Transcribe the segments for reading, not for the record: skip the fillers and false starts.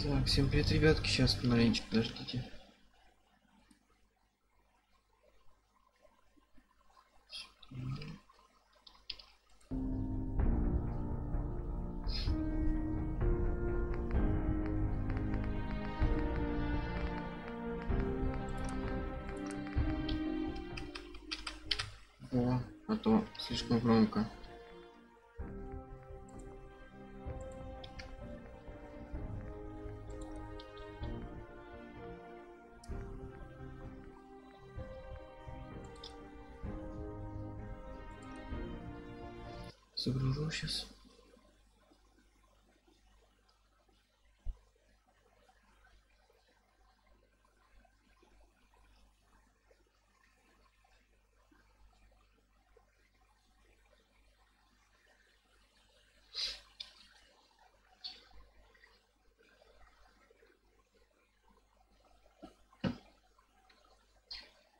Так, всем привет, ребятки. Сейчас маленечко подождите. О, а то слишком громко. Загружу сейчас.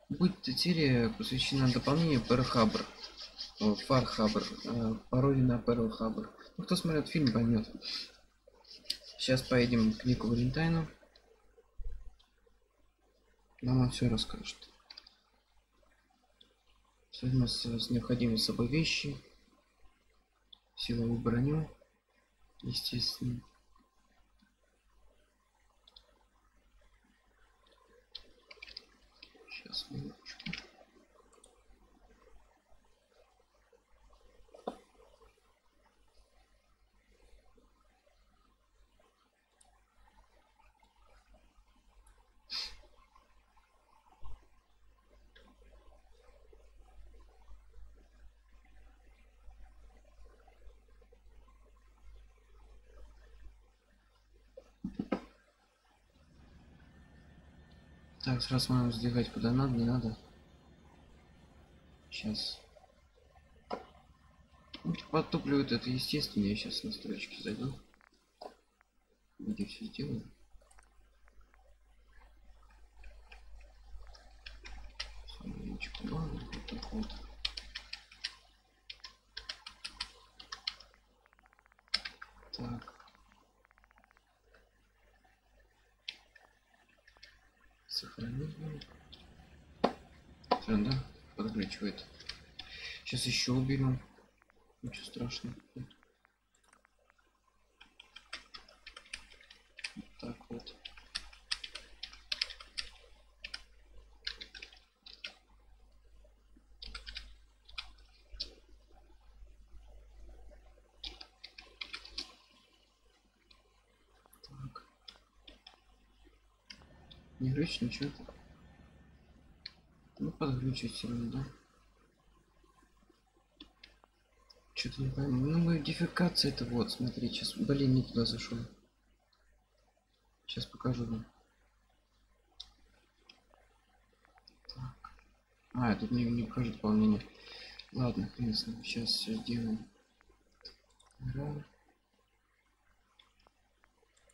Будет серия посвящена дополнению Pearl Harbor. Far Harbor. Пародия на Pearl Harbor. Ну, кто смотрит фильм, поймет. Сейчас поедем к Нику Валентайну. Нам он все расскажет. Возьмем с необходимыми с собой вещи. Силовую броню. Естественно. Сейчас минуточку. Так, сразу можем сдвигать куда надо, не надо. Сейчас. Подтупливает это естественно. Я сейчас на строчке зайду. Где все сделаю. Вот так вот. Так. Сохранить. Все, да? Подключивает. Сейчас еще уберем. Ничего страшного. Так вот. Так. Не глючит ничего. Ну, подключить все равно, да? Что-то не пойму. Ну, модификация это вот, смотри, сейчас, блин, не туда зашел. Сейчас покажу вам. Так. А, тут не покажет дополнение. Ладно, конечно, сейчас все сделаем. Игра.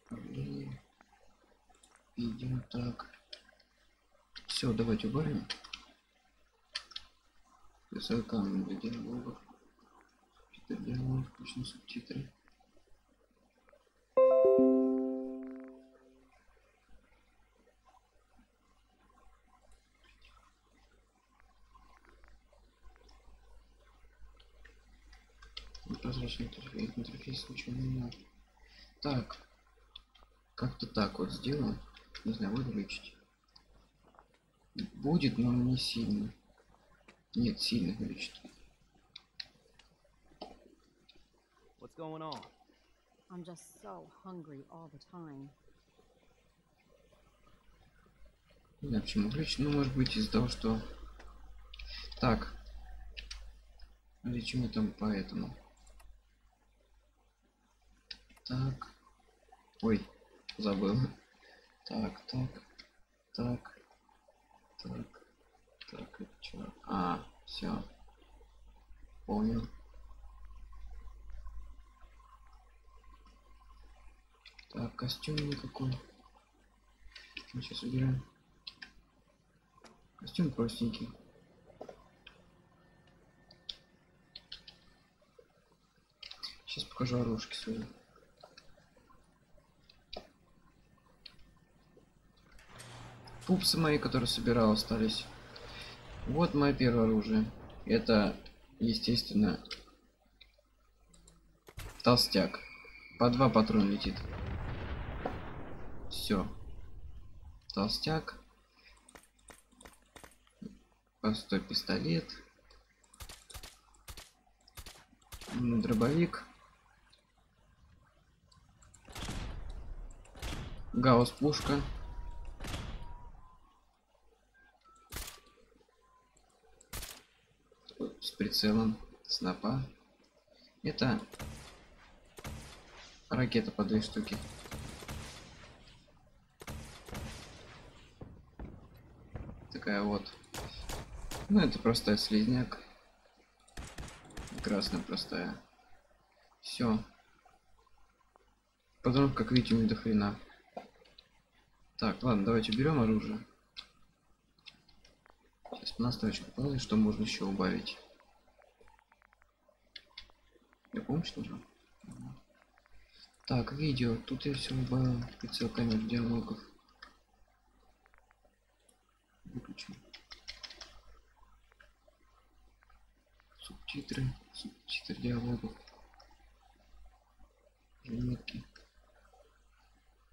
Управление. Видео, так. Все, давайте убавим. Высокам для диалогов. Диалог, включим субтитры. Прозрачный интерфейс, ничего не надо. Так, как-то так вот сделаем. Не знаю, выключить. Будет, но не сильно. Нет, сильно глючит. What's going on? I'm just so hungry all the time. Не знаю, почему глючит. Ну, может быть, из-за того, что... Так. Или чему там поэтому? Так. Ой, забыл. Так. Так, это что? А, все. Понял. Так, костюм никакой. Мы сейчас уберем. Костюм простенький. Сейчас покажу оружки свои. Пупсы мои, которые собирал, остались. Вот мое первое оружие. Это, естественно, толстяк. По 2 патрона летит. Все. Толстяк. Простой пистолет. Дробовик. Гаусс пушка. С прицелом снопа. Это ракета по 2 штуки. Такая вот. Ну, это простая слизняк. Красная простая. Все. Потом, как видите, не до хрена. Так, ладно, давайте берем оружие. Сейчас по настройкам показываю, что можно еще убавить. Я помню, что же. Так, видео. Тут я все убавил. Прицел камер диалогов. Выключим. Субтитры диалогов. Заметки.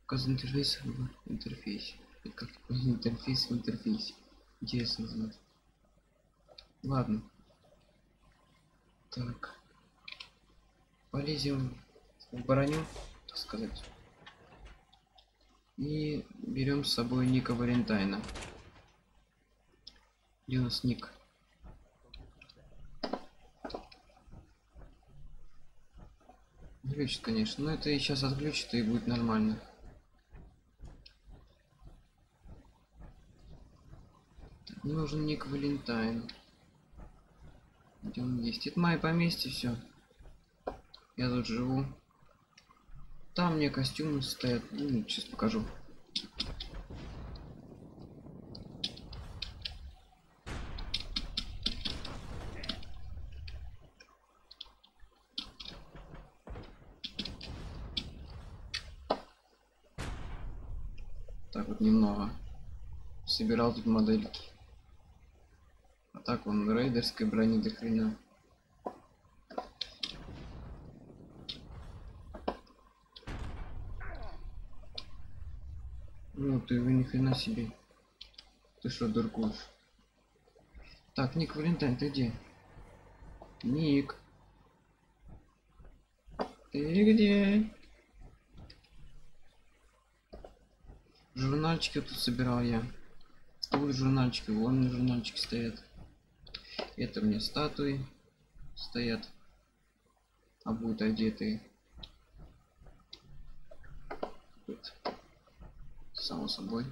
Показ интерфейс в интерфейсе. Это как интерфейс в интерфейсе. Интересно знать. Ладно. Так. Полезем в броню, так сказать. И берем с собой Ника Валентайна. Где у нас ник? Глючит, конечно, но это и сейчас отключит, и будет нормально. Так, мне нужен ник Валентайн. Где он есть? Это мои поместье, все. Я тут живу. Там мне костюмы стоят. Ну, сейчас покажу. Так вот немного. Собирал тут модельки. А так вон рейдерской брони до хрена. Ну ты вы ни хрена себе. Ты что, дуркуешь? Так, Ник Валентайн, ты где? Ник. Ты где? Журнальчики тут собирал я. Вот журнальчики, вон журнальчики стоят. Это мне статуи стоят. А будут одетые. Вот. Само собой.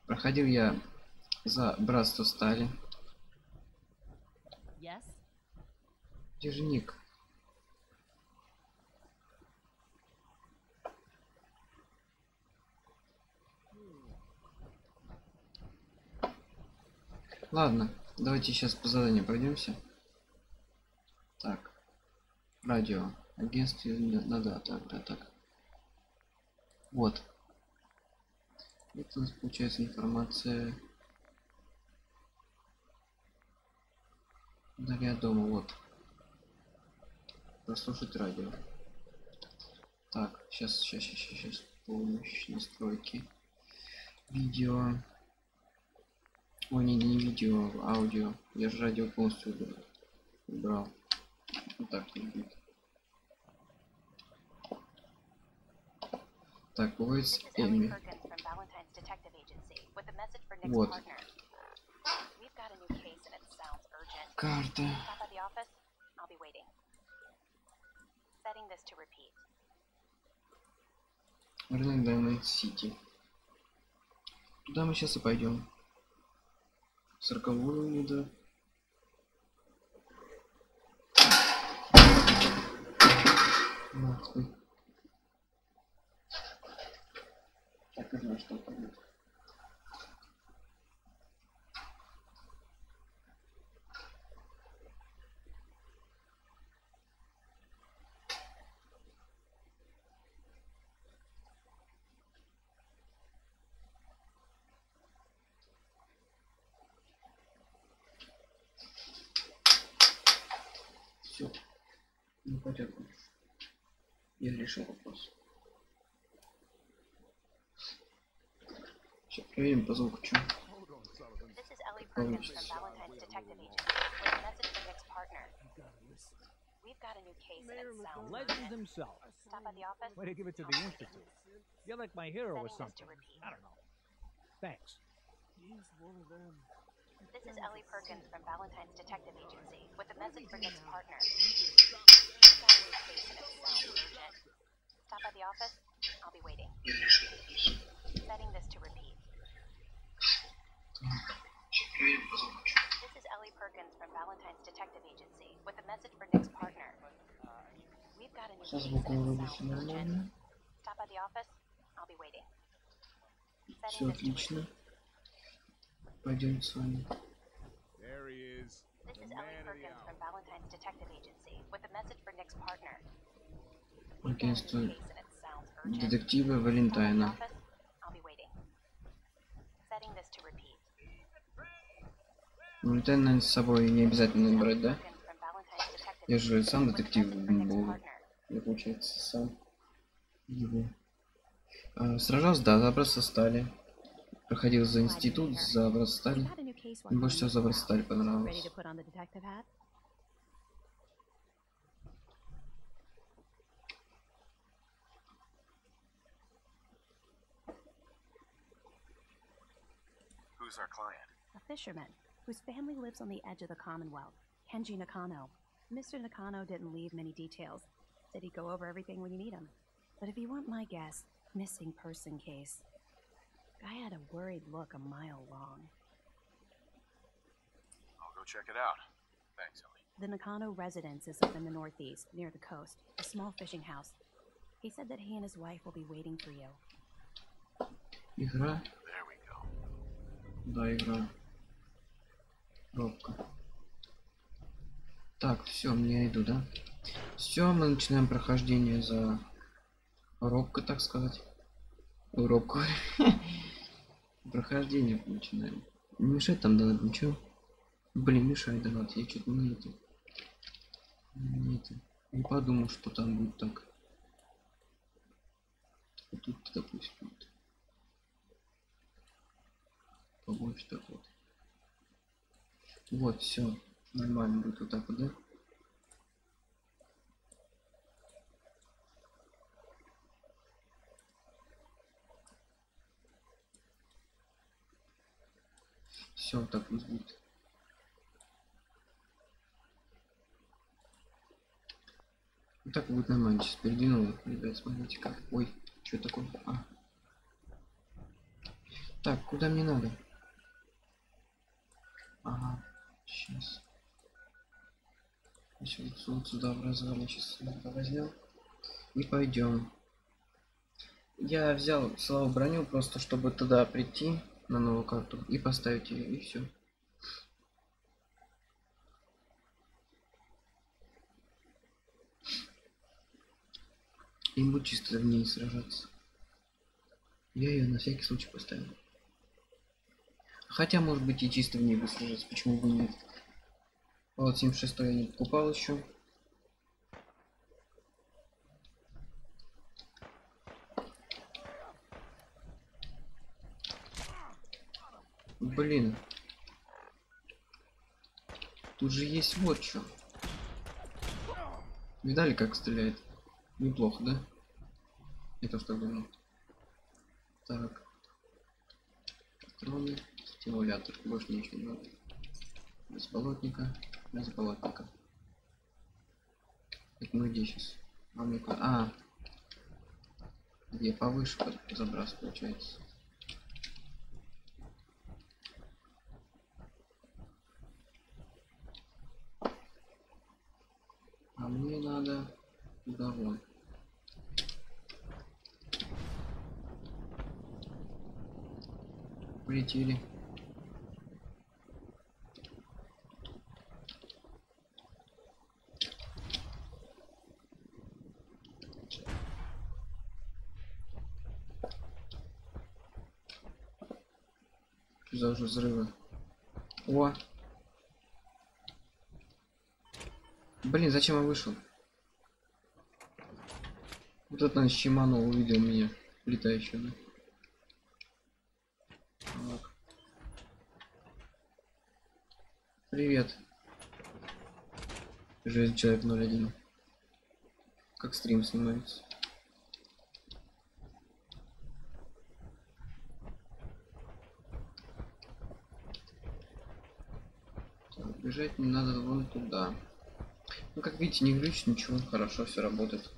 Проходил я за братство стали. Yes? Где же Ник? Ладно, давайте сейчас по заданию пройдемся. Так, радио, агентство, надо, так. Вот. Это у нас получается информация. Вдали от дома, вот. Прослушать радио. Так, сейчас. Помощь, настройки. Видео. Ой, не видео, аудио. Я же радио полностью убрал. Вот так не будет. Так, voice Эми. Вот. Карта. Рынок Даймонд Сити. Туда мы сейчас и пойдем. 40-ю не нахуй. Так и знаю, что пойдет. пойдет. Я решил вопрос. Сейчас проверим по звуку, что получится. Legend himself. Way to give it to the Institute. You're like my hero or something. I don't know. Thanks. He's one of them. This is Ellie Perkins from Valentine's Detective Agency with a message for Nick's partner. We've got a new case and it sounds urgent. Stop by the office. I'll be waiting. Setting this to repeat. This is Ellie Perkins from Valentine's Detective Agency with a message for Nick's partner. We've got a new case and it sounds urgent. Stop by the office. I'll be waiting. Все отлично. Пойдем с вами. This is Ellie Perkins from Valentine's Detective Agency with a message for Nick's partner. Агентство детектива Валентайна. I'll be waiting. Setting this to repeat. Валентайн, наверное, с собой не обязательно брать, да? Я же сам детектив был. Я, получается, сам его. Сражался, да, за образца стали. Проходил за институт, за образца стали. Больше всего за образца стали понравилось. Who's our client? A fisherman whose family lives on the edge of the Commonwealth, Kenji Nakano. Mr. Nakano didn't leave many details. Said he'd go over everything when you need him. But if you want my guess, missing person case. Guy had a worried look a mile long. I'll go check it out. Thanks, Ellie. The Nakano residence is up in the northeast, near the coast. A small fishing house. He said that he and his wife will be waiting for you. Игра. There we go. Да, игра. Робко. Так, все, я иду, да? Все, мы начинаем прохождение за робко, так сказать. Робко. Прохождение начинаем. Не мешает там донат, ничего? Блин, мешает донат, я что-то не это. Не подумал, что там будет так. Вот тут, допустим, будет. Побольше так вот. Вот, все. Нормально будет вот так вот, да? Все, так вот будет. Вот так будет нормально. Сейчас передвинул. Ребят, смотрите как. Ой, что такое? Так, куда мне надо? Ага, сейчас. Сейчас вот сюда образовали. Сейчас возьмем. И пойдем. Я взял славу броню просто, чтобы туда прийти на новую карту и поставить ее, и все. Им будет чисто в ней сражаться. Я ее на всякий случай поставил. Хотя, может быть, и чисто в ней бы сражаться, почему бы нет. Вот 76 я не покупал еще. Блин. Тут же есть вот что. Видали, как стреляет? Неплохо, да? Это что думаю. Так. Патроны. Стимулятор. Больше ничего не надо. Без болотника. Без болотника. Это мы где сейчас? Где повыше забраться получается. А мне надо туда вон. Полетели. Что за уже взрывы? О! Блин, зачем я вышел? Вот это он Щимано увидел меня летающего. Так. Привет. Жизнь человек 01. Как стрим снимается. Так, бежать не надо вон туда. Ну, как видите, не глючит ничего, хорошо, все работает.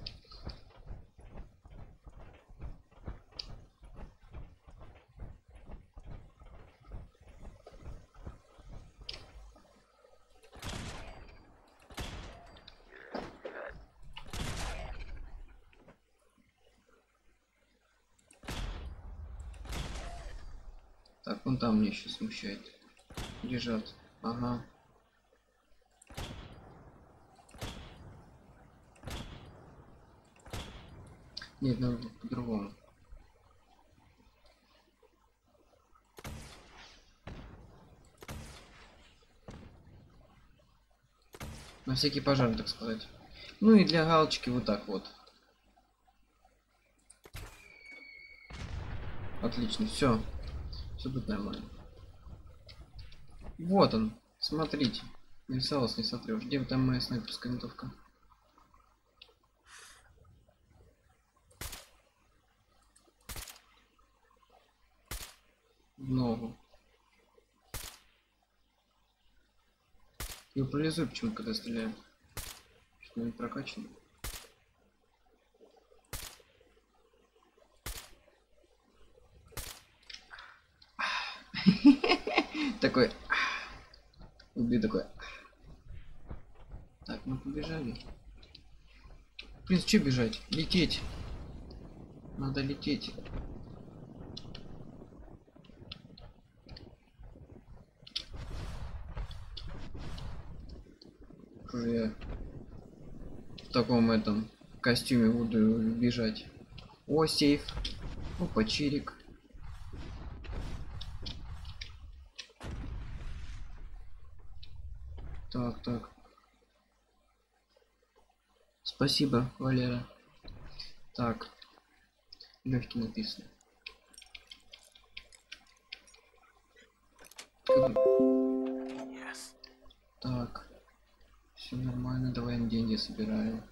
Так, вон там мне еще смущает. Лежат. Ага. Нет, надо по-другому. На всякий пожар, так сказать. Ну и для галочки вот так вот. Отлично, все. Все будет нормально. Вот он, смотрите. Нарисовалось, не сотрешь. Где там моя снайперская винтовка? В ногу. Я пролезу, почему когда стреляю. Что не прокачано. Такой. Убей такой. Так, мы побежали. В принципе, что бежать? Лететь. Надо лететь. Уже я в таком этом костюме буду бежать. О, сейф. Опа, чирик. Так, так. Спасибо, Валера. Так. Легкий написано. Yes. Так. Все нормально, давай деньги собираем.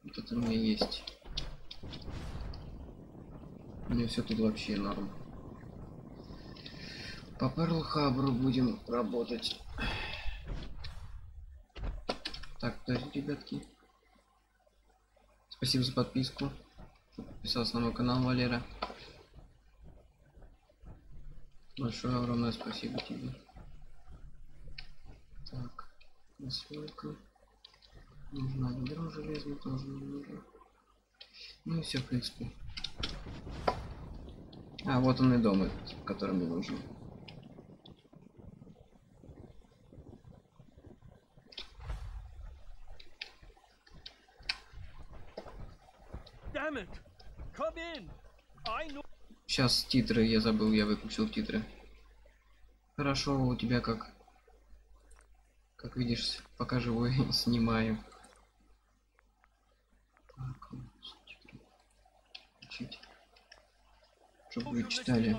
Вот это у меня есть. У меня все тут вообще норм. По Перл-Харбору будем работать. Так, подождите, ребятки. Спасибо за подписку. Подписался на мой канал, Валера. Большое огромное спасибо тебе. Так, насколько нужно ведро железное, тоже не нужно. Ну и все, в принципе. А, вот он и дом, который мне нужен. Сейчас титры, я забыл, я выключил титры. Хорошо, у тебя как видишь, пока живой снимаю. Так, включить. Чтобы вы читали.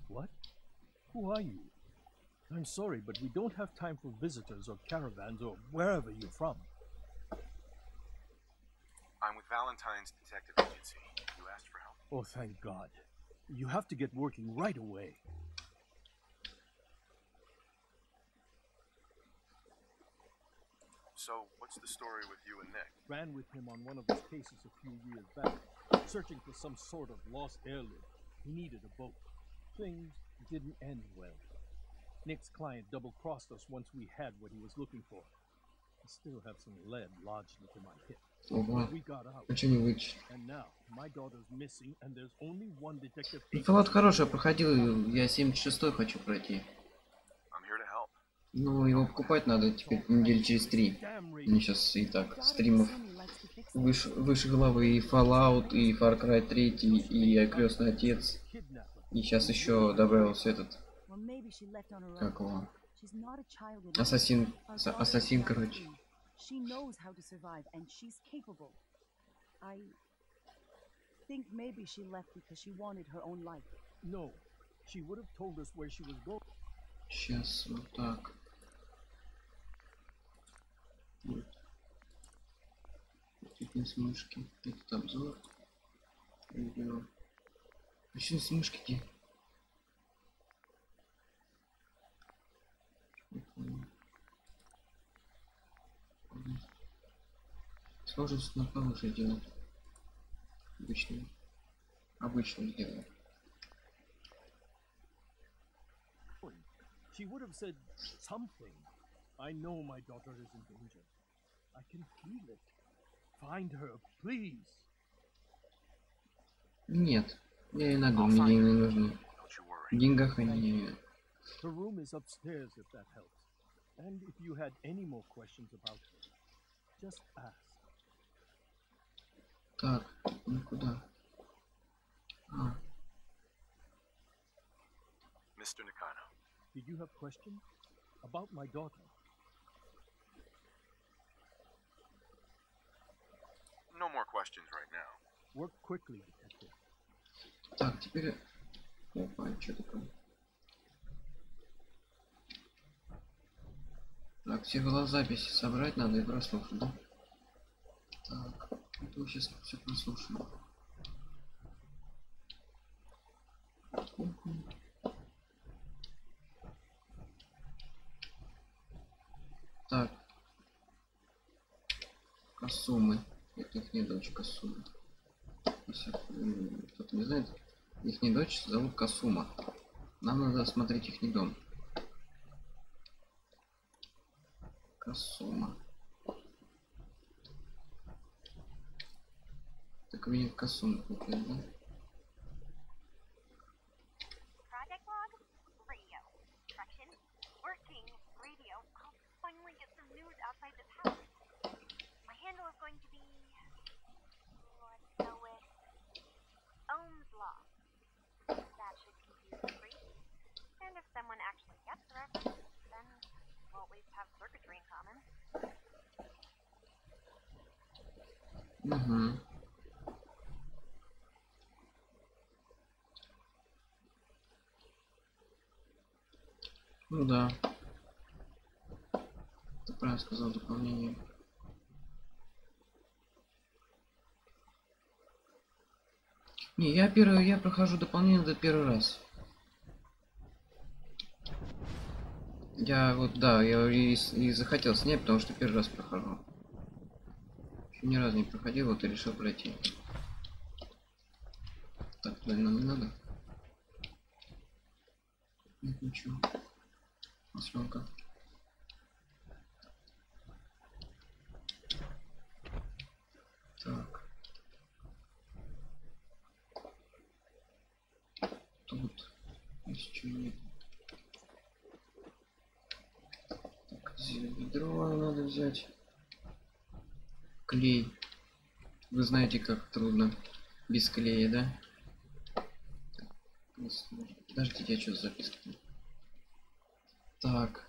What? Who are you? I'm sorry, but we don't have time for visitors or caravans or wherever you're from. I'm with Valentine's Detective Agency. You asked for help. Oh, thank God. You have to get working right away. So, what's the story with you and Nick? Ran with him on one of his cases a few years back, searching for some sort of lost heirloom. He needed a boat. Things didn't end well. Nick's client double-crossed us once we had what he was looking for. I still have some lead lodged into my hip. Ого. We got out. Почему не вычислить? And now my daughter's missing, and there's only one detective. Филат хороший, проходил, я 76-й хочу пройти. I'm here to help. Ну, его покупать надо теперь недели через 3. Мне сейчас и так стримов выше головы, и Fallout, и Far Cry 3, и Крестный Отец. И сейчас еще добавился этот, как его, She's not a child anymore. Ассасин, Our daughter ассасин, is короче. 19. She knows how to survive, and she's capable. I think maybe she left because she wanted her own life. No, she would have told us where she was going. Сейчас вот так. Вот. Фитнес мышки. Этот обзор. Видео. Еще с мышки где? Сложность на повыше делать. Обычно сделать. She would have said something. I know my daughter is in danger. I can feel it. Find her, please. Нет, я иногда мне деньги не нужны. Don't you worry. В деньгах они... Her room is upstairs if that helps. And if you had any more questions about her, just ask. Так, ну куда? А, Mr. Nakano, Did you have questions about my daughter? no more questions right now. Work quickly, detective. так, теперь... Опа, что такое? Так, все голозаписи собрать надо и прослушать, да? Так, это сейчас все прослушаем. Так. Косумы. Это их не дочь Косумы. Если кто-то не знает, их не дочь зовут Косума. Нам надо осмотреть их не дом. Косума. Так у них Косума купили, да? Project log? Radio. Correction. Working radio. I'll finally get some news outside this house. My handle is going to be... let's go with... Ohm's Law. That should confuse the freak. And if someone actually gets the reference, then we'll at least have circuitry in common. Угу. Ну да. Ты правильно сказал, дополнение. Не, я прохожу дополнение до первый раз. Я вот, да, я и захотел снять, потому что первый раз прохожу. Еще ни разу не проходил, вот и решил пройти. Так, туда нам не надо. Нет, ничего. Масленка. Так. Тут еще нет. Так, ведро надо взять. Клей. Вы знаете, как трудно без клея, да? Подождите, я что записываю? Так.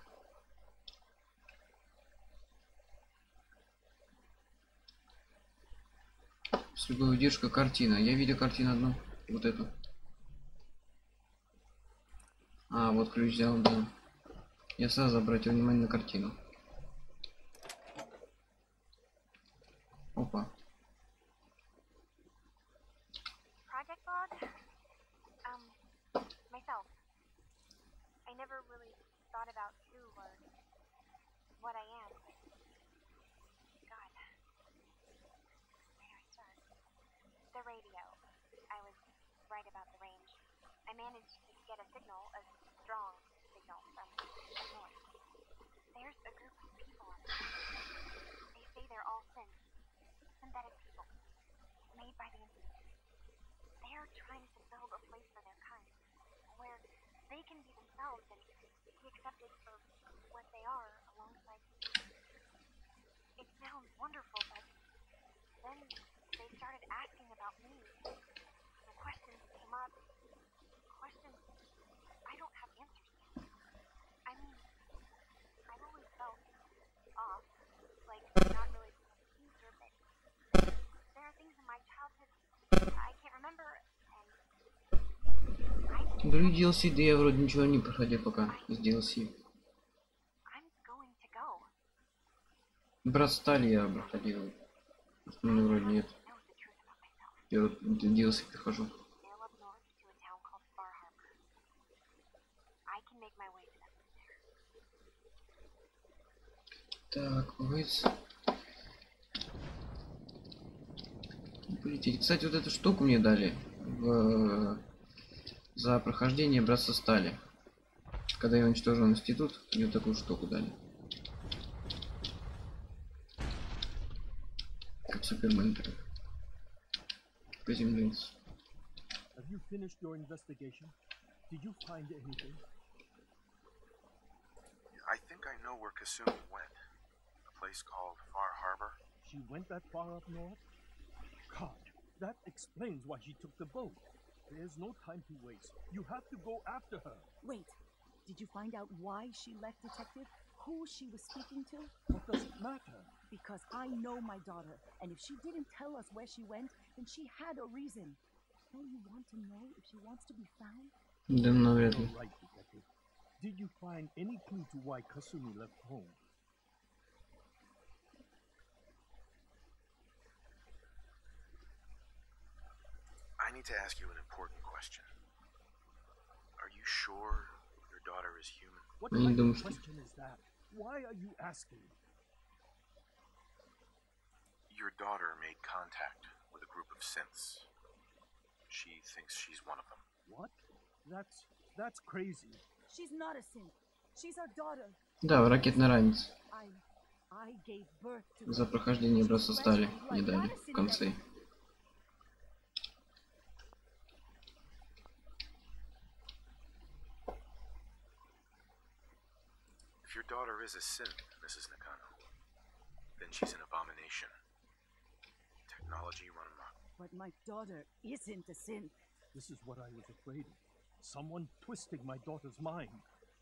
С любой выдержкой картина. Я видел картину одну. Вот эту. А, вот ключ взял, да. Я сразу обратил внимание на картину. Опа. Project log? Myself. I never really thought about who or what I am, but God. Where do I start? The radio. I was right about the range. I managed to get a signal, a strong signal from the north. There's a group of people on it. They say they're all synthetic people, made by the Institute. They're trying to build a place for their kind, where they can be themselves and be accepted for what they are alongside people. It sounds wonderful, but then they started asking about me. The questions came up. Questions I don't have answers to. I mean, Другие DLC, да я вроде ничего не проходил пока с DLC. I'm going to go. Брат Стали я проходил. Остальные вроде нет. Know the truth about myself. Я вот DLC прохожу. Sail up north to a town called Far Harbor. I can make my way to them from there. Так, выйдет. Полететь. Кстати, вот эту штуку мне дали за прохождение Братства Стали. Когда я уничтожил институт, мне вот такую штуку дали. Как Супермен. Приземлился. Have you finished your investigation? Did you find anything? I think I know where Kasumi went. A place called Far Harbor. She went that far up north? God, that explains why she took the boat. There's no time to waste. You have to go after her. Wait, did you find out why she left, Detective? Who she was speaking to? What does it matter? Because I know my daughter, and if she didn't tell us where she went, then she had a reason. Don't you want to know if she wants to be found? Да, навряд ли. You're right, Detective. Did you find any clue to why Kasumi left home? I need to ask you an important question. Are you sure your daughter is human? What I kind don't of think- question is that? Why are you asking? Your daughter made contact with a group of synths. She thinks she's one of them. What? That's crazy. She's not a synth. She's our daughter. Да, ракетный ранец. I gave birth to her. За прохождение Братства Стали мне дали в конце. If your daughter is a synth, Mrs. Nakano, then she's an abomination. Technology run amok. But my daughter isn't a synth. This is what I was afraid of. Someone twisting my daughter's mind.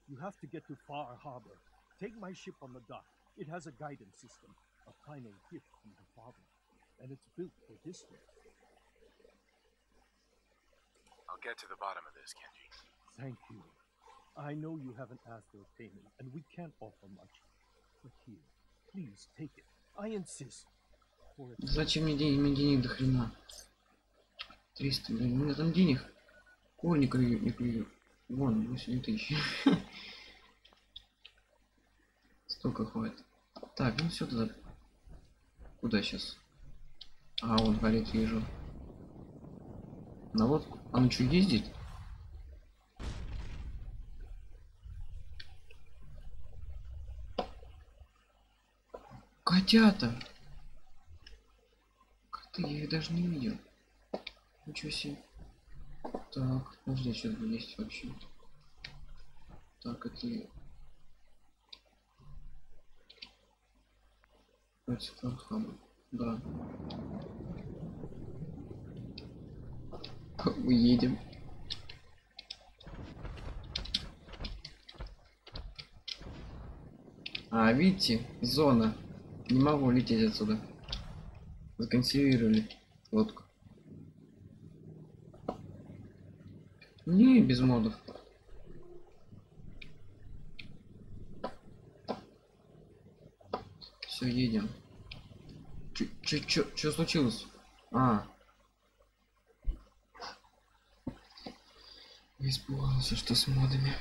You have to get to Far Harbor. Take my ship on the dock. It has a guidance system, a final gift from her father, and it's built for this trip. I'll get to the bottom of this, Kenji. Thank you. I know you haven't asked for a payment, and we can't offer much. But here, please take it. I insist. For it. Зачем мне денег? Мне денег до хрена. 300, блин, у меня там денег. Корни клюют, не клюют. Вон, 8 тысяч. Столько хватит. Так, ну все туда. Куда сейчас? А, вон горит, вижу. На лодку. А ну что, ездит? Котята! Коты, я их даже не видел. Ничего себе. Так, подожди, что тут есть вообще? Так, это... СофтКлаб. Да. Мы едем. А, видите, зона. Не могу лететь отсюда. Законсервировали лодку. Не, без модов. Все, едем. Чё случилось? А. Испугался, что с модами.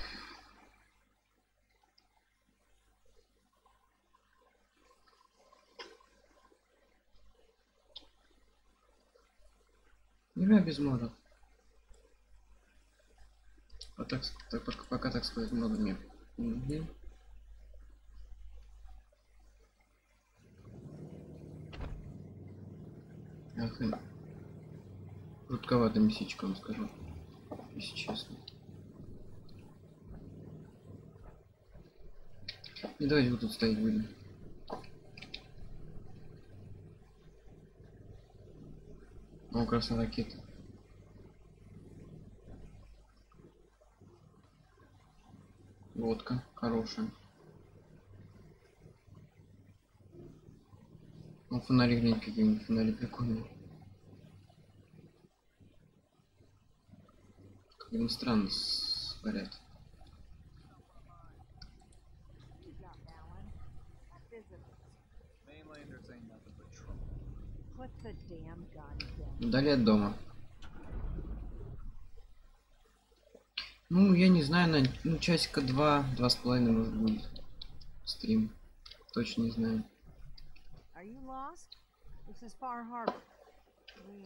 Игра без модов. А так, пока так сказать, модами. Угу. Ах, жутковатая месячка, вам скажу, если честно. И давайте вот тут стоять будем. О, красная ракета. Водка хорошая. Ну, фонари, глянь, какие-нибудь фонари прикольные. Им странно говорят. Вдали от дома. Ну, я не знаю, ну, часика 2-2,5 может будет стрим. Точно не знаю. Are you lost? This is Far Harbor. We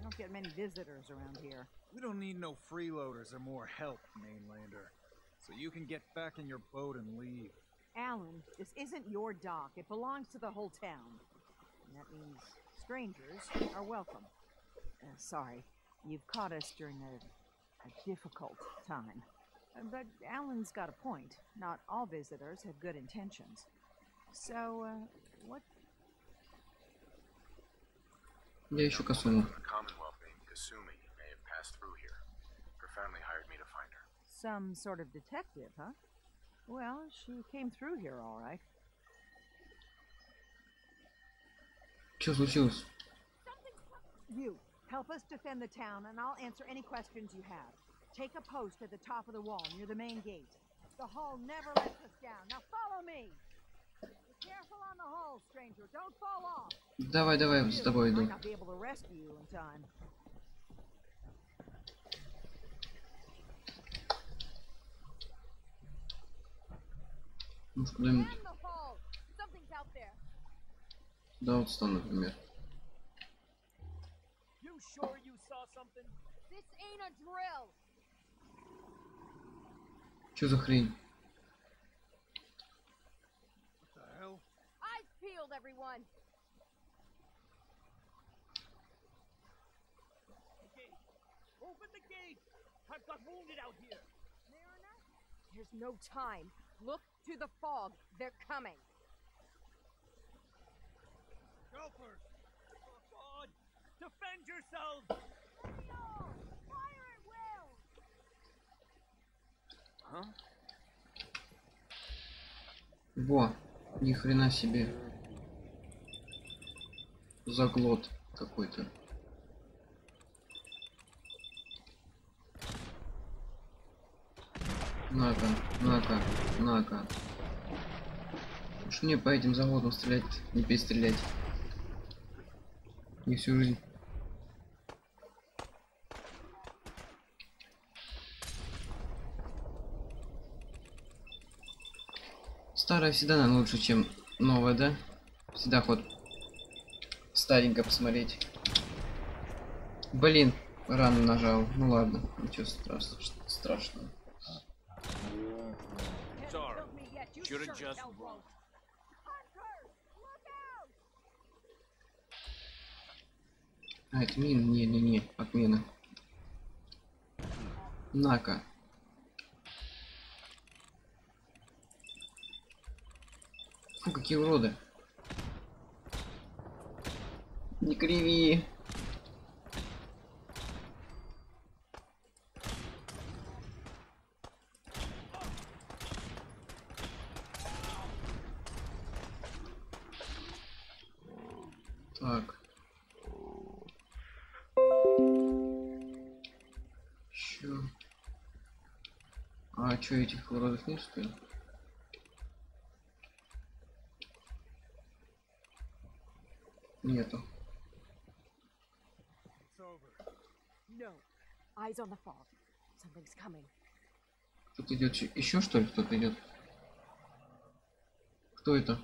don't get many visitors around here. We don't need no freeloaders or more help, mainlander. So you can get back in your boat and leave. Alan, this isn't your dock. It belongs to the whole town. And that means strangers are welcome. Sorry, you've caught us during a difficult time. But Alan's got a point. Not all visitors have good intentions. So, what? Я ищу Касуму. Some sort of detective, huh? Well, she came through here all right. Что случилось? You, help us defend the town, and I'll answer any questions you have. Take a post at the top of the wall near the main gate. The hall never lets us down. Now follow me. Be careful on the hall, stranger. Don't fall off. Давай, с тобой иду. Might not be able to rescue you in time. Может, куда-нибудь да, вот стану, например. You sure you saw something? This ain't a drill. Что за хрень? What the hell? Eyes peeled, everyone. Okay, open the gate. I've got wounded out here. Mariner, there's no time. Look to the fog. They're coming. Gophers! Oh God! Defend yourselves! Fire at will! Huh? Во, ни хрена себе. Заглот какой-то. На-ка. Уж мне по этим заводам стрелять, не перестрелять. Не всю жизнь. Старая всегда, наверное, лучше, чем новая, да? Всегда ход старенько посмотреть. Блин, рано нажал. Ну ладно, ничего страшного. Sorry. Should have just run. А, это мина? Не, отмена. На-ка. Фу, какие уроды. Не криви. Так. Чё? А чё, этих уродов нет, что ли? Нету. No. Eyes on the fog. Something's coming. Кто-то идет. Еще что ли кто-то идет? Кто это?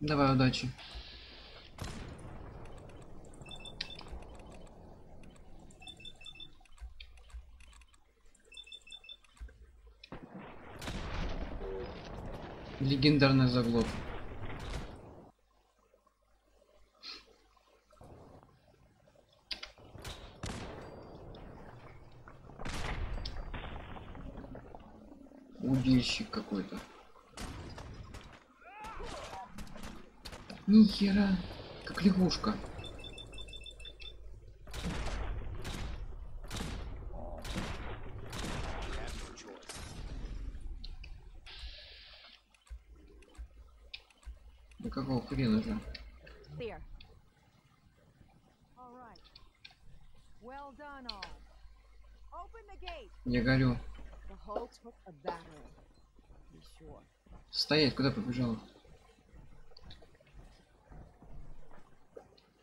Давай, удачи. Легендарный заглот. Удильщик какой-то. Нихера, как лягушка. Да какого хрена же? Clear. Well done, all. Open the gate. Я горю. The hull took a battery. Be sure. Стоять, куда побежал?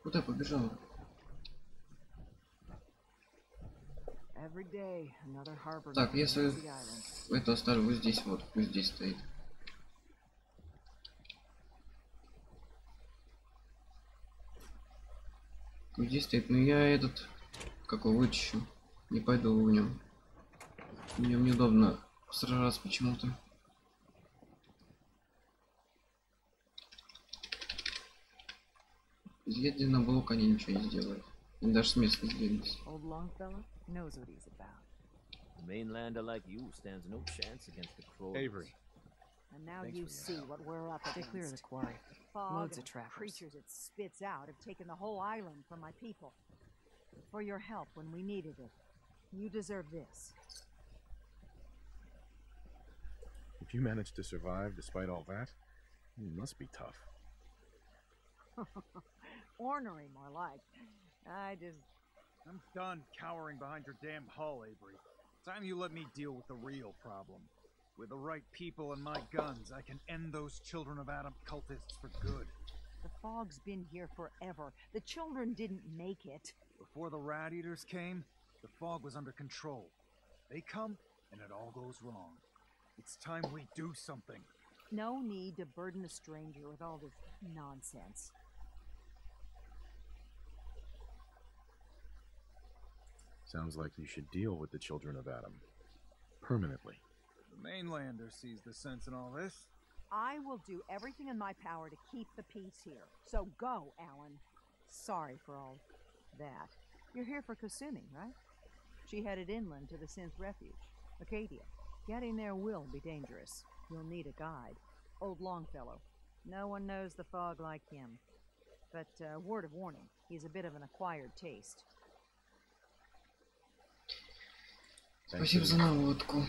Куда побежал? Every day, another harbor. Так, я свою это оставлю вот здесь, вот, пусть здесь стоит. Пусть здесь стоит, но я этот, как его вытащу, не пойду в нем. Мне неудобно сражаться почему-то. Изъедя на блок, они ничего не сделают. Они даже с места не сдвинутся. Old Longfellow knows what he's about. A mainlander like you stands no chance against the crows. Avery. And now Thanks you for your see help. what we're up Stay against. clear of the quarry. Fog Loads and of trappers. creatures it spits out have taken the whole island from my people. For your help when we needed it. You deserve this. If you managed to survive despite all that, you must be tough. Ornery, more like. I'm done cowering behind your damn hull, Avery. Time you let me deal with the real problem. With the right people and my guns, I can end those Children of Adam cultists for good. The fog's been here forever. The children didn't make it. Before the rat eaters came, the fog was under control. They come, and it all goes wrong. It's time we do something. No need to burden a stranger with all this nonsense. Sounds like you should deal with the Children of Adam. Permanently. The mainlander sees the sense in all this. I will do everything in my power to keep the peace here. So go, Alan. Sorry for all that. You're here for Kasumi, right? She headed inland to the Synth Refuge, Acadia. Getting there will be dangerous. You'll need a guide. Old Longfellow. No one knows the fog like him. But word of warning, he's a bit of an acquired taste. Спасибо за наводку.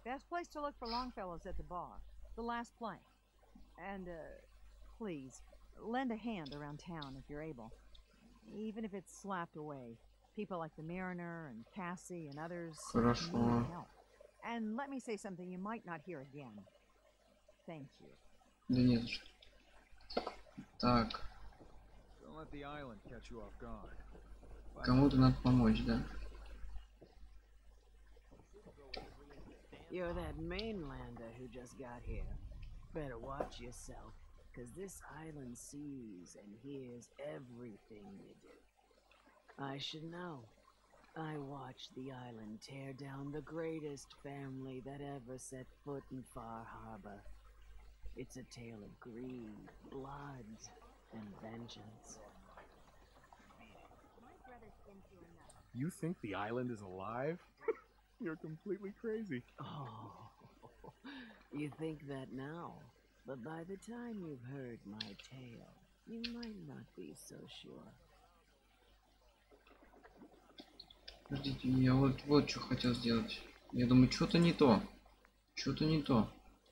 Best place to look for Longfellow's at the bar. The last plank. And, please, lend a hand around town if you're able. Even if it's slapped away. People like the Mariner and Cassie and others Хорошо. need help. And let me say something you might not hear again. Thank you. Да нет. Так, Don't let the island catch you off guard. кому-то надо помочь, да? You're that mainlander who just got here. Better watch yourself, cause this island sees and hears everything you do. I should know. I watched the island tear down the greatest family that ever set foot in Far Harbor. It's a tale of greed, blood, and vengeance. You think the island is alive? You're completely crazy. Oh, you think that now, but by the time you've heard my tale, you might not be so sure. Подождите, я вот что хотел сделать. Я думаю, что-то не то. Что-то не то.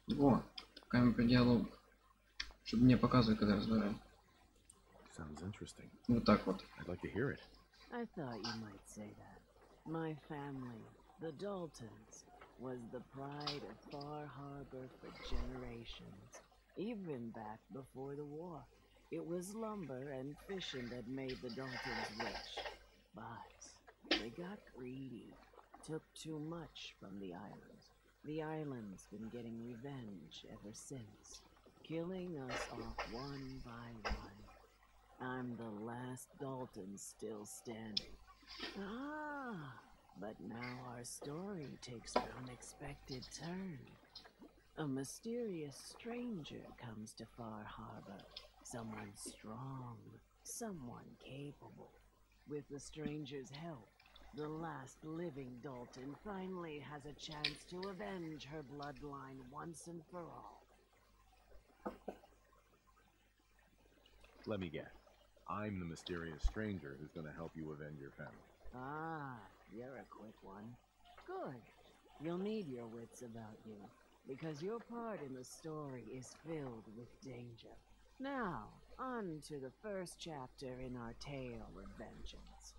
Во, камера по диалогу. Чтобы мне показывать, когда разговариваю. Sounds interesting. Вот так вот. I'd like to hear it. I thought you might say that. My family, the Daltons, was the pride of Far Harbor for generations. Even back before the war. It was lumber and fishing that made the Daltons rich. But they got greedy. Took too much from the island. The island's been getting revenge ever since. Killing us off one by one. I'm the last Dalton still standing. Ah, but now our story takes an unexpected turn. A mysterious stranger comes to Far Harbor. Someone strong, someone capable. With the stranger's help, the last living Dalton finally has a chance to avenge her bloodline once and for all. Let me guess. I'm the mysterious stranger who's going to help you avenge your family. Ah, you're a quick one. Good. You'll need your wits about you, because your part in the story is filled with danger. Now, on to the first chapter in our tale of vengeance.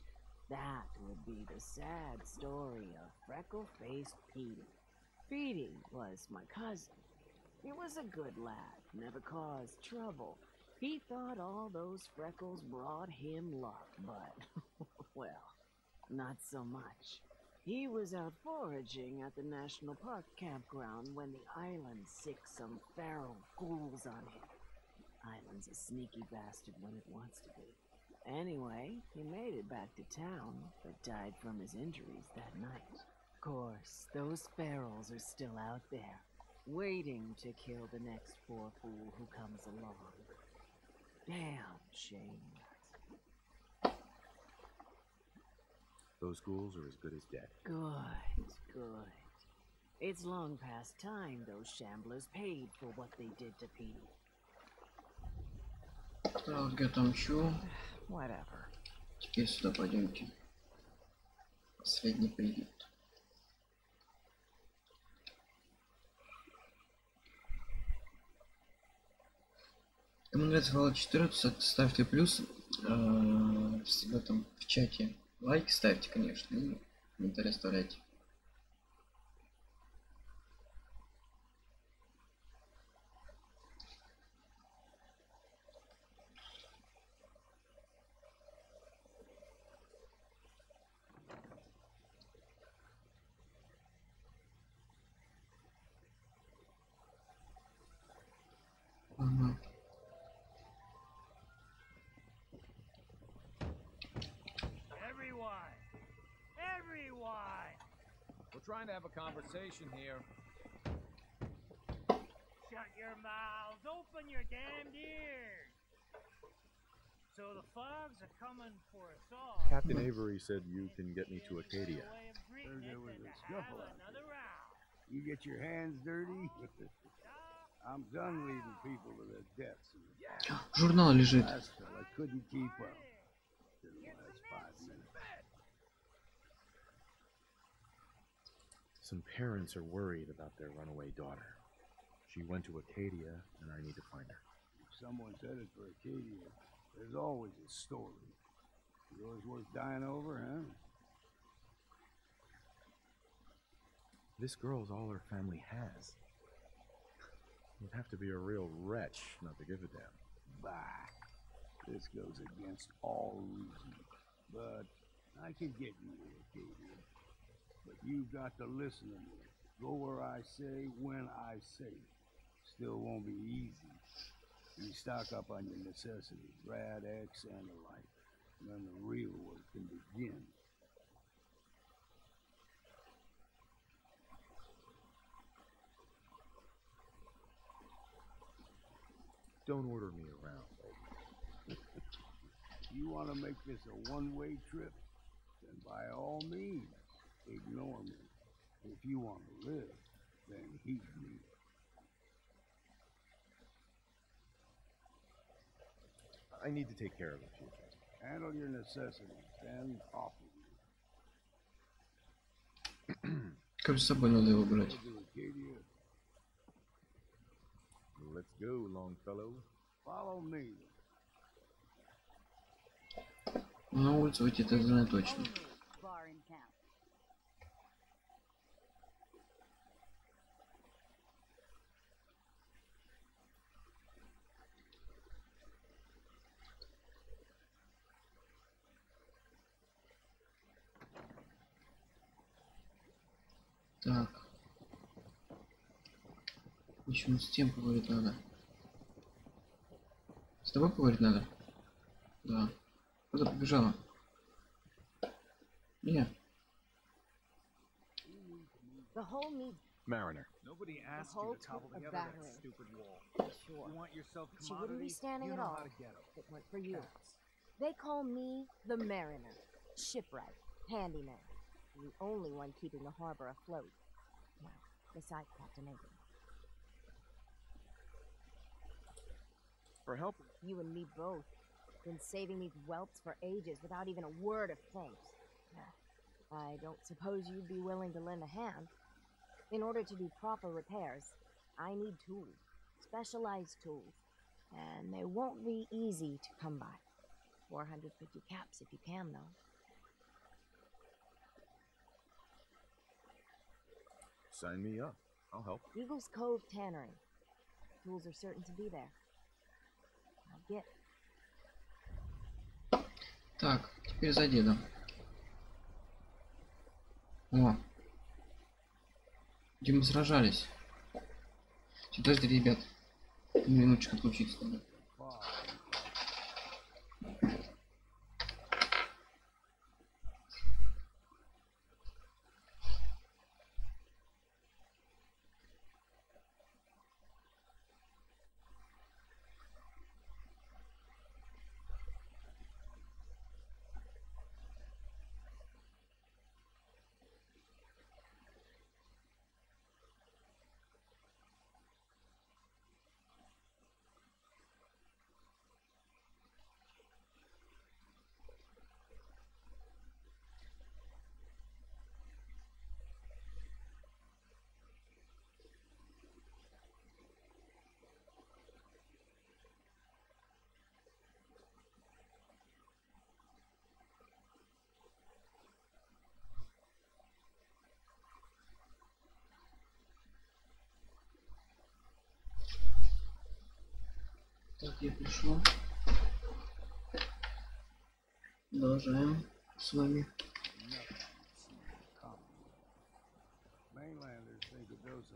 That would be the sad story of freckle-faced Petey. Petey was my cousin. He was a good lad, never caused trouble. He thought all those freckles brought him luck, but, well, not so much. He was out foraging at the National Park campground when the island sicked some feral ghouls on him. Island's a sneaky bastard when it wants to be. Anyway, he made it back to town, but died from his injuries that night. Of course, those ferals are still out there, waiting to kill the next poor fool who comes along. Damn shame. Those ghouls are as good as dead. Good, good. It's long past time those shamblers paid for what they did to Petey. Так, я отомщу. Whatever. Теперь сюда пойдемте. Последний приют. Кому нравится Fallout 14, ставьте плюс в этом в чате. Лайки ставьте, конечно, и комментарии оставляйте. Ага. We're trying to have a conversation here. Shut your mouths, open your damned ears. So the fogs are coming for us all. Captain Avery said you can get me to Acadia. Heard there was a scuffle out there. You get your hands dirty? I'm done leaving people to their deaths. Журнал лежит. Last fella couldn't keep up. Didn't last 5 minutes. Some parents are worried about their runaway daughter. She went to Acadia, and I need to find her. If someone's headed for Acadia, there's always a story. Yours worth dying over, huh? This girl's all her family has. You'd have to be a real wretch not to give a damn. Bah. This goes against all reason. But I can get you to Acadia. But you've got to listen to me. Go where I say, when I say. Still won't be easy. You stock up on your necessities, Rad X and the like. And then the real work can begin. Don't order me around, baby. You want to make this a one-way trip? Then by all means, ignore me. If you want to live, then heed me. I need to take care of a few things. Handle your necessities, then off with you. Как же с собой надо его брать? Let's go, Longfellow. Follow me. На улицу выйти, это знаю точно. Так. Почему с тем поговорить надо? С тобой поговорить надо? Да. Куда побежала? Нет. Mariner. Nobody The asked whole you to cobble took a together that battering. stupid wall. Sure. You want yourself She wouldn't be commodities? standing You at know all how to get 'em. if it weren't for you. They call me the Mariner, shipwright, handyman, the only one keeping the harbor afloat. Well, besides Captain Avery. For help. You and me both. Been saving these whelps for ages without even a word of thanks. I don't suppose you'd be willing to lend a hand. In order to do proper repairs, I need tools, specialized tools, and they won't be easy to come by. 450 caps if you can, though. Sign me up. I'll help. Eagles Cove Tannery. Tools are certain to be there. Now get. Так, теперь за дедом. О, где мы сражались. Подожди, ребят, минуточку отключиться надо. Так, я пришел. Продолжаем с вами.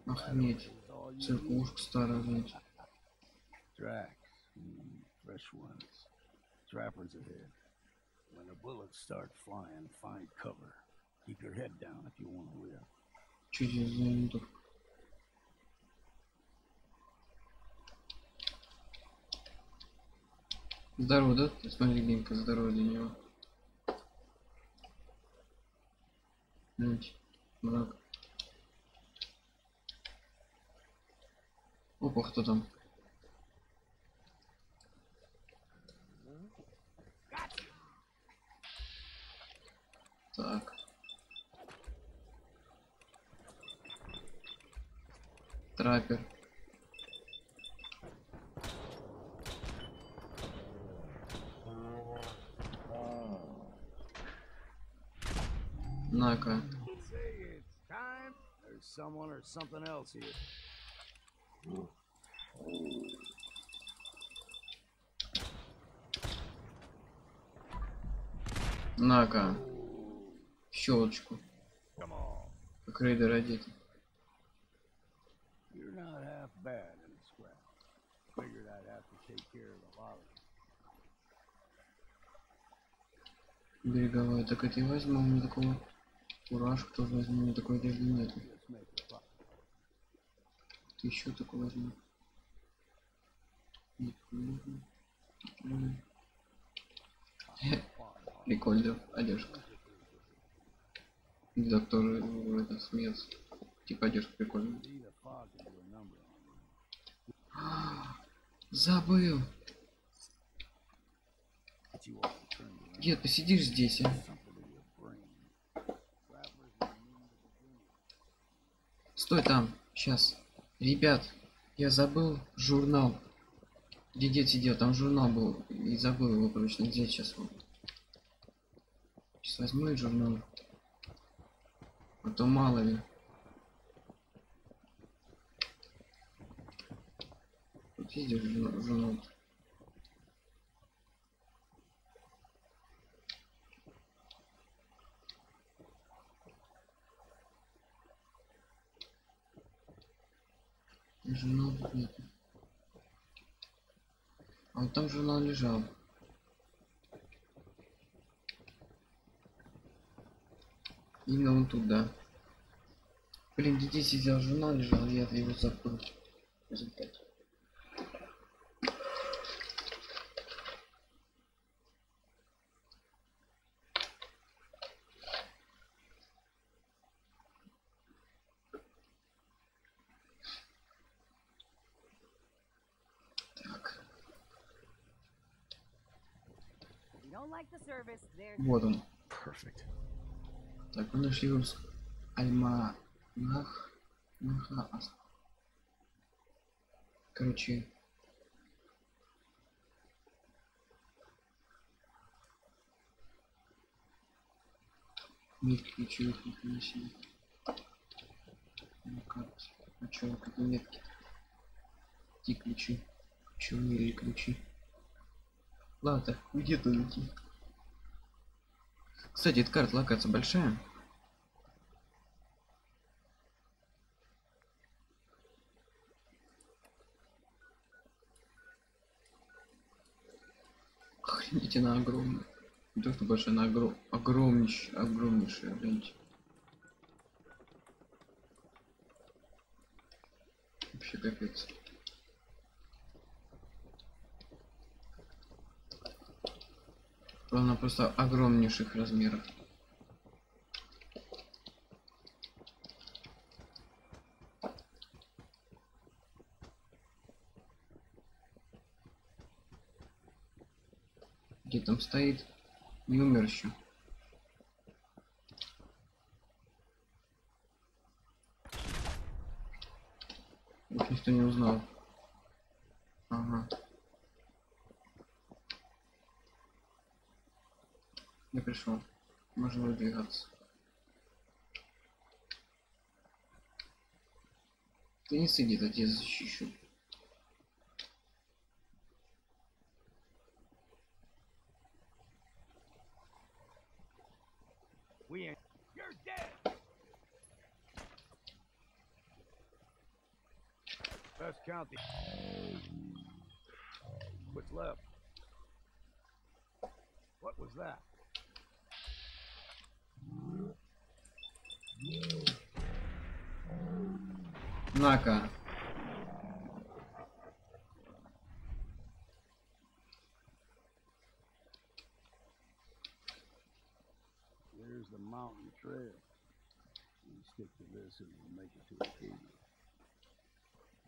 Охренеть. Церквушка старая, знаете. Fresh ones. Trappers ahead. When the bullets start flying, find cover. Keep your head down if you want to live. Чуть не за. Здорово, да? Смотри, Генка, здорово для него. Мрак. Опа, кто там? Так. Траппер. На-ка. Someone or something else here. На-ка. Щелочку. Как рейдер одет. You're not half bad in the scrap. Figured I'd have to take care of a lot of them. Береговая. Так это и возьму. У меня такого куража тоже возьму. У меня такой одежды нет. Ты еще такой возьму. Прикольно, одежка. Да, тоже это смец. Типа одежка прикольная. Забыл. Дед, посидишь здесь, а? Стой там, сейчас. Ребят, я забыл журнал. Где дед сидел, там журнал был. И забыл его, короче, взять сейчас. Сейчас возьму и журнал. А то мало ли. Вот видишь журнал. Журнал тут нет. А вот там журнал лежал. Именно он тут, да. Блин, где сидел журнал лежал, я его забыл. В результате. Вот он. Perfect. Так, мы нашли выпуск Альманах. Короче. Мир ключевых механизмов. А чё, какие метки? Какие ключи? Чё умели ключи? Ладно, где-то найти. Кстати, эта карта локация большая. Охренеть, она огромная. Не то что большая, она огромнейшая, блядь. Вообще капец. Она просто огромнейших размеров. Где там стоит? Не умер еще. Их никто не узнал. Ага. Я пришел. Можно выдвигаться. Ты не сидит, а тебя защищу. You're dead. Let's count the. What's left? What was that? На-ка. There's the mountain trail. We stick to this and we'll make it to Acadia.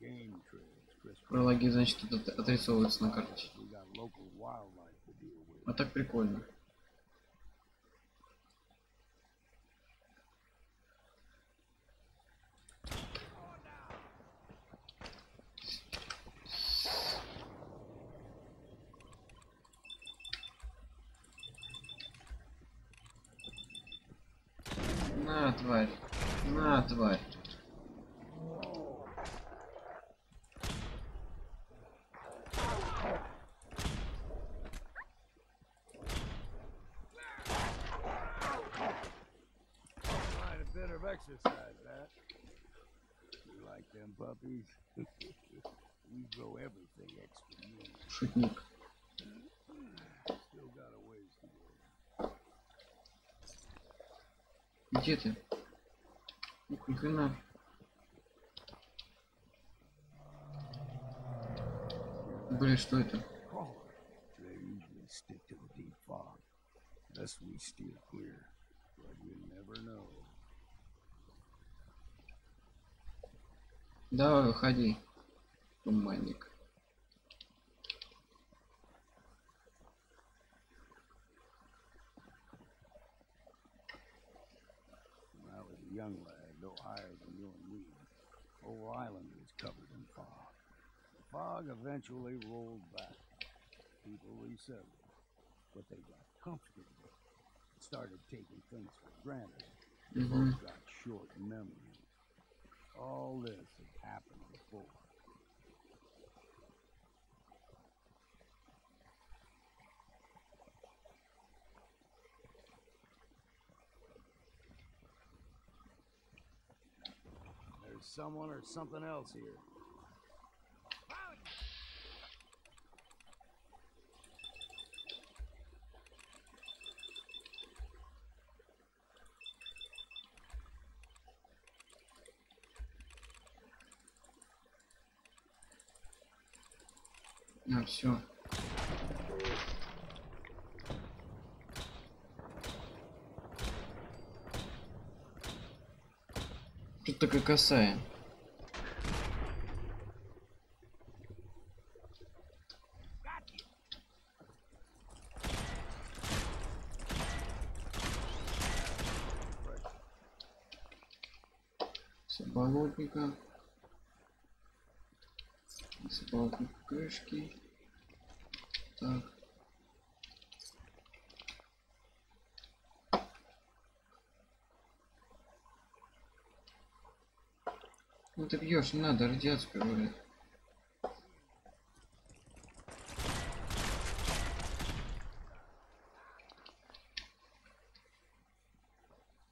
Game trails. Прологи, значит, тут отрисовываются на карте. We got local wildlife to deal with. А так прикольно. На, тварь. На, тварь. Quite a bit of exercise, that. You like them puppies? We grow everything extra mean. Шутник. Still got a ways to go. Где ты? Ух, ни хрена. Блин, что это? They usually stick to the deep fog, unless we steer clear. But you never know. Давай, выходи. Туманник. When I was a young lad, no higher than you and me, the whole island was covered in fog. The fog eventually rolled back. People resettled, but they got comfortable. Started taking things for granted. They both got short memories. All this had happened before. There's someone or something else here. А, все. Тут такая косая. Болотника. Болотник крышки. Так. Ну ты бьешь, не надо, радиацию говорят.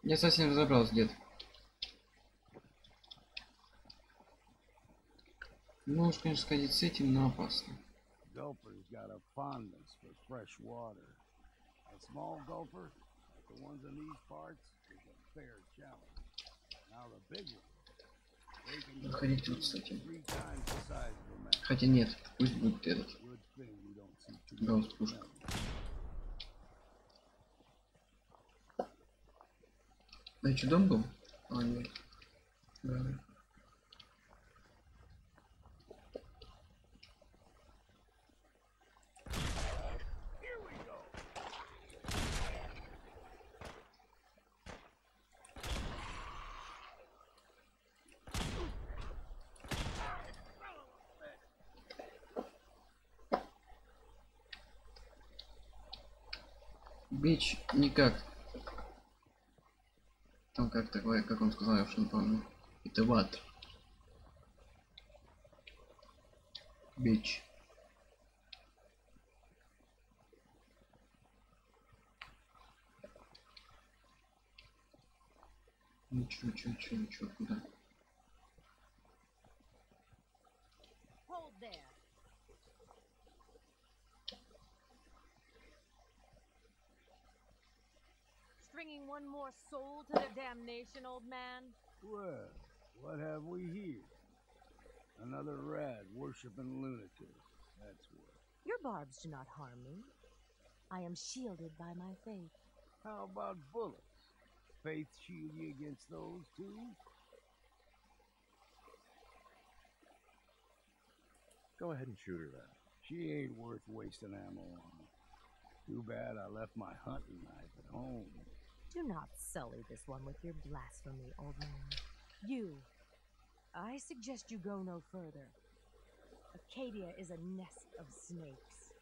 Я совсем разобрался, дед. Можешь, конечно, сходить с этим, но опасно. Gulper's got a fondness for fresh water. A small gulper, like the ones in these parts, is a fair challenge. Now the big one, they can Ходить тут с этим. 3 times the size of a man. Хотя нет, пусть будет этот. Good thing we don't see too Гаусс much of пушка. them. А что, дом был? А, нет. Да. Бич никак. Там как такое, как он сказал, я уж не помню. Это ват. Бич. Ничего, куда? Hold there. Stringing one more soul to their damnation, old man? Well, what have we here? Another rad worshipping lunatic. That's what. Your barbs do not harm me. I am shielded by my faith. How about bullets? Faith shield you against those too? Go ahead and shoot her then. She ain't worth wasting ammo on. Too bad I left my hunting knife at home. Do not sully this one with your blasphemy, old man. You, I suggest you go no further. Acadia is a nest of snakes,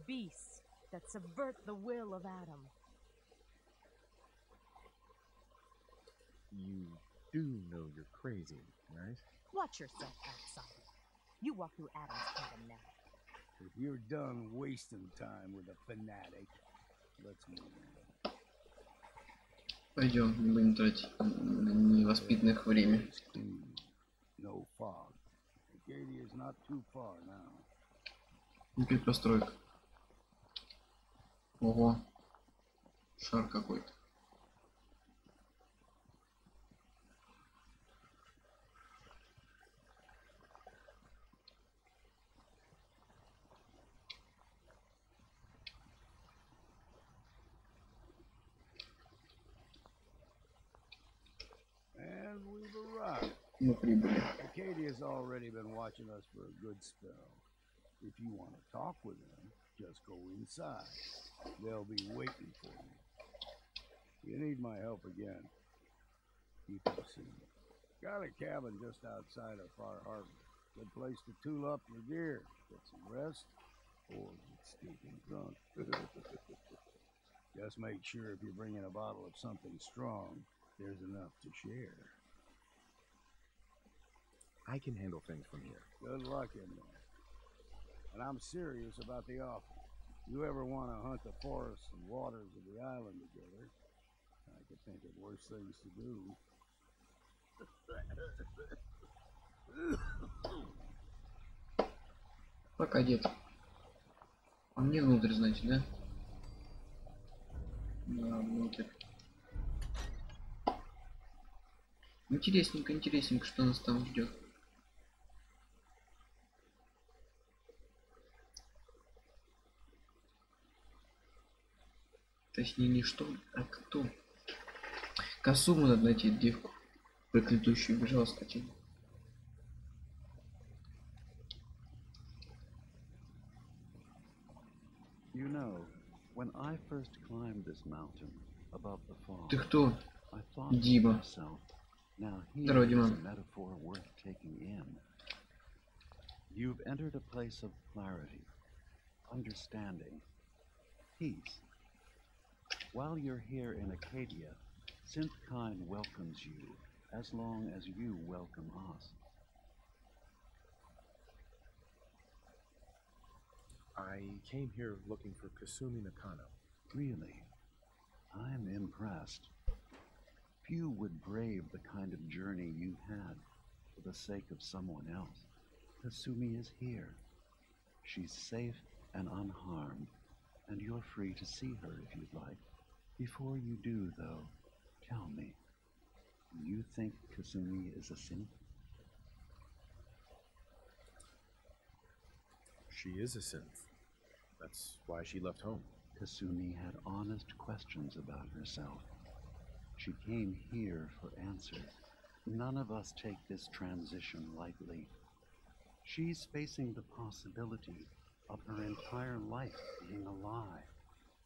beasts that subvert the will of Adam. You do know you're crazy, right? Watch yourself, outsider. You walk through Adam's kingdom now. If you're done wasting time with a fanatic, let's move on. Пойдем, не будем тратить невоспитанных время. No fog. Acadia is not too far now. Опять постройка. Ого. Шар какой-то. And we've arrived. Мы прибыли. Acadia's already been watching us for a good spell. If you want to talk with them, just go inside. They'll be waiting for you. You need my help again, you can see. Got a cabin just outside of Far Harbor. Good place to tool up your gear, get some rest, or get stinking drunk. Just make sure if you're bringing a bottle of something strong, there's enough to share. I can handle things from here. Good luck in there. And I'm serious about the offer. You ever want to hunt the forests and waters of the island together, I could think of worse things to do. Пока, дед. А мне внутрь, значит, да? Да, внутрь. Интересненько, что нас там ждет. Точнее, не что, а кто. Косуму надо найти, девку. Проклятущую бежала скотину. You know, when I first climbed this mountain above the fall, Ты кто? I thought to Дима. myself, now here Здорово, is Дима. a metaphor worth taking in. You've entered a place of clarity, understanding, peace. While you're here in Acadia, Synthkind welcomes you as long as you welcome us. I came here looking for Kasumi Nakano. Really? I'm impressed. Few would brave the kind of journey you had for the sake of someone else. Kasumi is here. She's safe and unharmed, and you're free to see her if you'd like. Before you do, though, tell me, you think Kasumi is a synth? She is a synth. That's why she left home. Kasumi had honest questions about herself. She came here for answers. None of us take this transition lightly. She's facing the possibility of her entire life being a lie.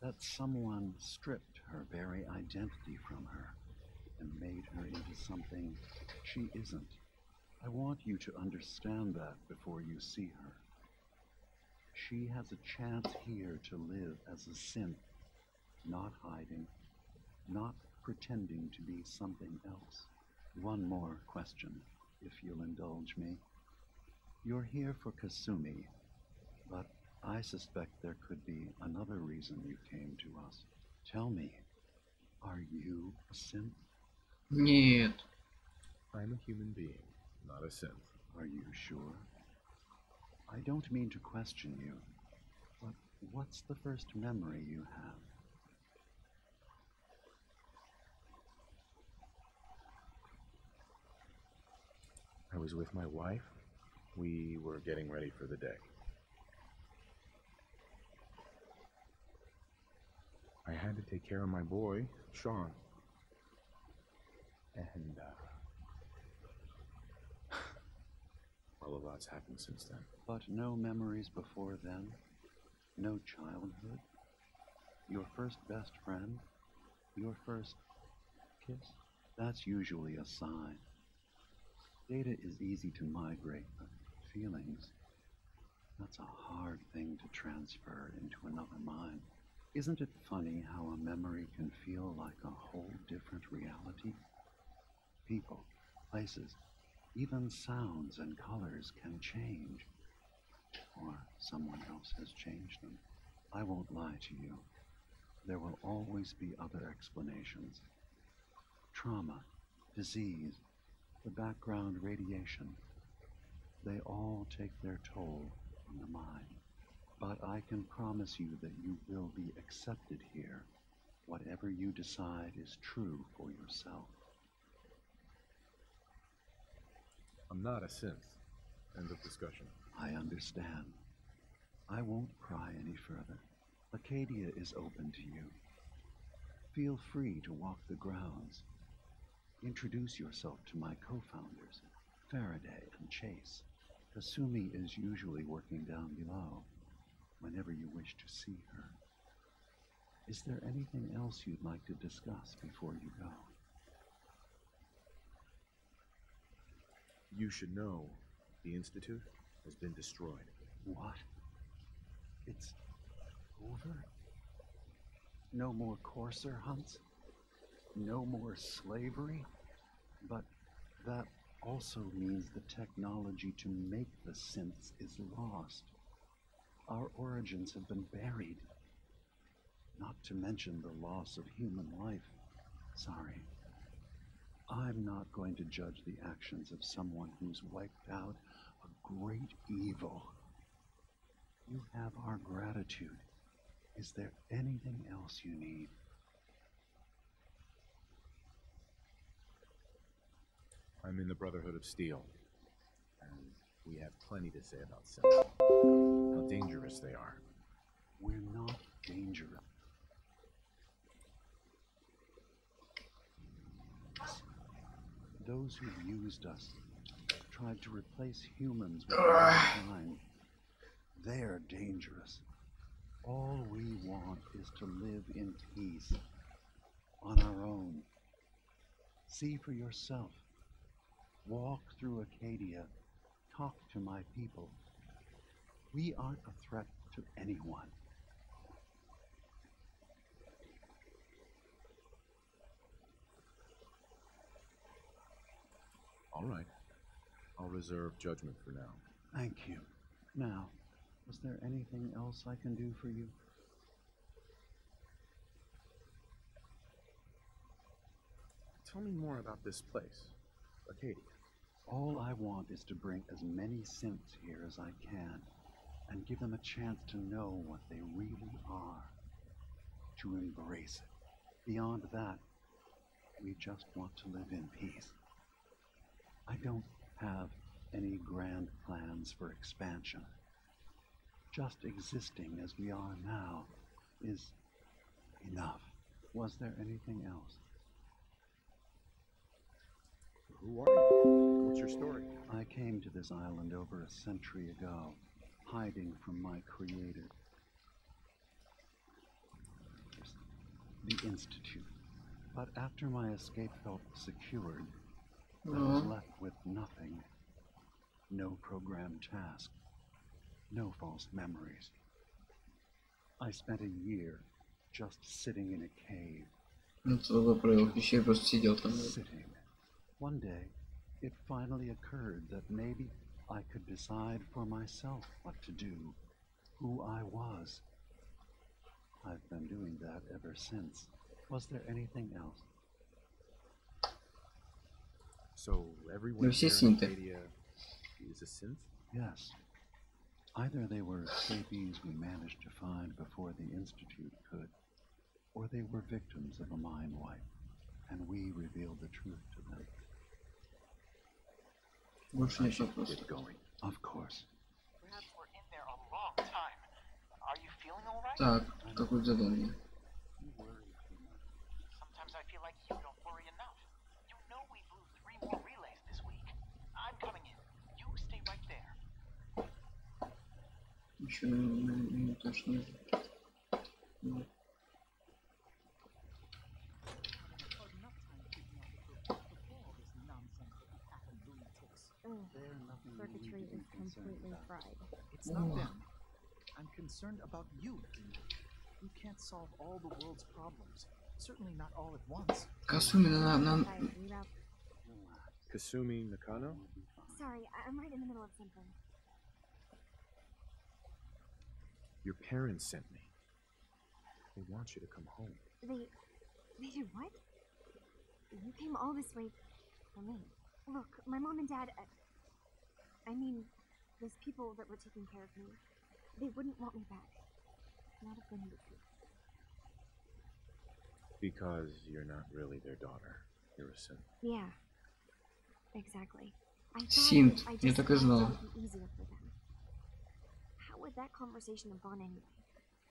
That someone stripped her very identity from her and made her into something she isn't. I want you to understand that before you see her. She has a chance here to live as a synth, not hiding, not pretending to be something else. One more question, if you'll indulge me. You're here for Kasumi, but I suspect there could be another reason you came to us. Tell me, are you a synth? Нет. I'm a human being, not a synth. Are you sure? I don't mean to question you, but what's the first memory you have? I was with my wife. We were getting ready for the day. I had to take care of my boy, Sean. And, well, a lot's happened since then. But no memories before then? No childhood? Your first best friend? Your first kiss? That's usually a sign. Data is easy to migrate, but feelings, that's a hard thing to transfer into another mind. Isn't it funny how a memory can feel like a whole different reality? People, places, even sounds and colors can change. Or someone else has changed them. I won't lie to you. There will always be other explanations. Trauma, disease, the background radiation. They all take their toll on the mind. But I can promise you that you will be accepted here. Whatever you decide is true for yourself. I'm not a synth. End of discussion. I understand. I won't pry any further. Acadia is open to you. Feel free to walk the grounds. Introduce yourself to my co-founders, Faraday and Chase. Kasumi is usually working down below, whenever you wish to see her. Is there anything else you'd like to discuss before you go? You should know the Institute has been destroyed. What? It's over? No more courser hunts? No more slavery? But that also means the technology to make the synths is lost. Our origins have been buried. Not to mention the loss of human life. Sorry. I'm not going to judge the actions of someone who's wiped out a great evil. You have our gratitude. Is there anything else you need? I'm in the Brotherhood of Steel, and we have plenty to say about synths. How dangerous they are. We're not dangerous. Those who used us, tried to replace humans with mankind, they're dangerous. All we want is to live in peace, on our own. See for yourself. Walk through Acadia. Talk to my people. We aren't a threat to anyone. All right. I'll reserve judgment for now. Thank you. Now, Was there anything else I can do for you? Tell me more about this place, Arcadia. All I want is to bring as many synths here as I can, and give them a chance to know what they really are. To embrace it. Beyond that, we just want to live in peace. I don't have any grand plans for expansion. Just existing as we are now is enough. Was there anything else? Who are you? What's your story? I came to this island over a century ago, hiding from my creator. The Institute. But after my escape felt secured, I was left with nothing. No programmed task. No false memories. I spent a year just sitting in a cave. Sitting. One day, it finally occurred that maybe I could decide for myself what to do, who I was. I've been doing that ever since. Was there anything else? So everyone here in Arcadia is a synth? Yes. Either they were escapees we managed to find before the Institute could, or they were victims of a mind wipe, and we revealed the truth to them. Get going. Of course. Perhaps we're in there a long time. Are you feeling all right? Так, какое задание? Sometimes I feel like you don't worry enough. You know we blew 3 more relays this week. I'm coming in. You stay right there. Еще минутаж нужно. Circuitry is completely fried. It's not them. I'm concerned about you, Dina. You can't solve all the world's problems. Certainly not all at once. Kasumi Kasumi Nakano? Sorry, I'm right in the middle of something. Your parents sent me. They want you to come home. They did what? You came all this way for me. Look, my mom and dad, I mean, those people that were taking care of me, they wouldn't want me back. Not if they knew the truth. Because you're not really their daughter. You're a synth. Yeah, exactly. I Синт, thought я так и знал. it would be easier for them. How would that conversation have gone anyway?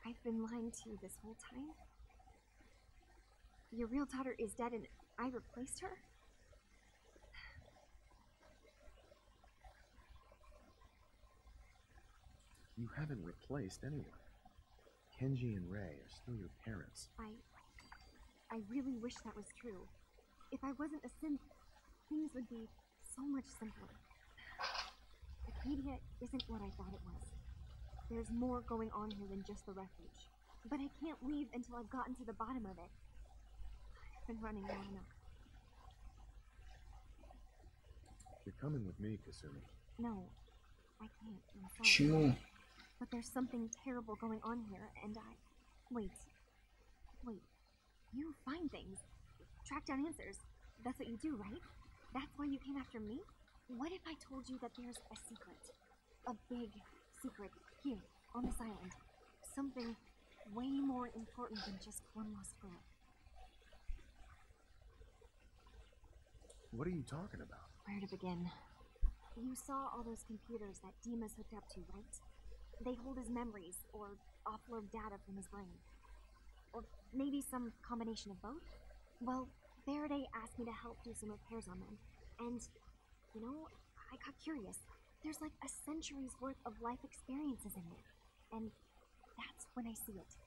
I've been lying to you this whole time? Your real daughter is dead and I replaced her? You haven't replaced anyone. Kenji and Rei are still your parents. I really wish that was true. If I wasn't a synth, things would be so much simpler. Arcadia isn't what I thought it was. There's more going on here than just the refuge. But I can't leave until I've gotten to the bottom of it. I've been running long enough. You're coming with me, Kasumi. No, I can't. I'm sorry. Почему? But there's something terrible going on here, and Wait. You find things. Track down answers. That's what you do, right? That's why you came after me? What if I told you that there's a secret? A big secret here, on this island. Something way more important than just one lost girl. What are you talking about? Where to begin? You saw all those computers that Dima's hooked up to, right? They hold his memories, or offload data from his brain. Or maybe some combination of both? Well, Faraday asked me to help do some repairs on them. And, you know, I got curious. There's like a century's worth of life experiences in there. And that's when I see it.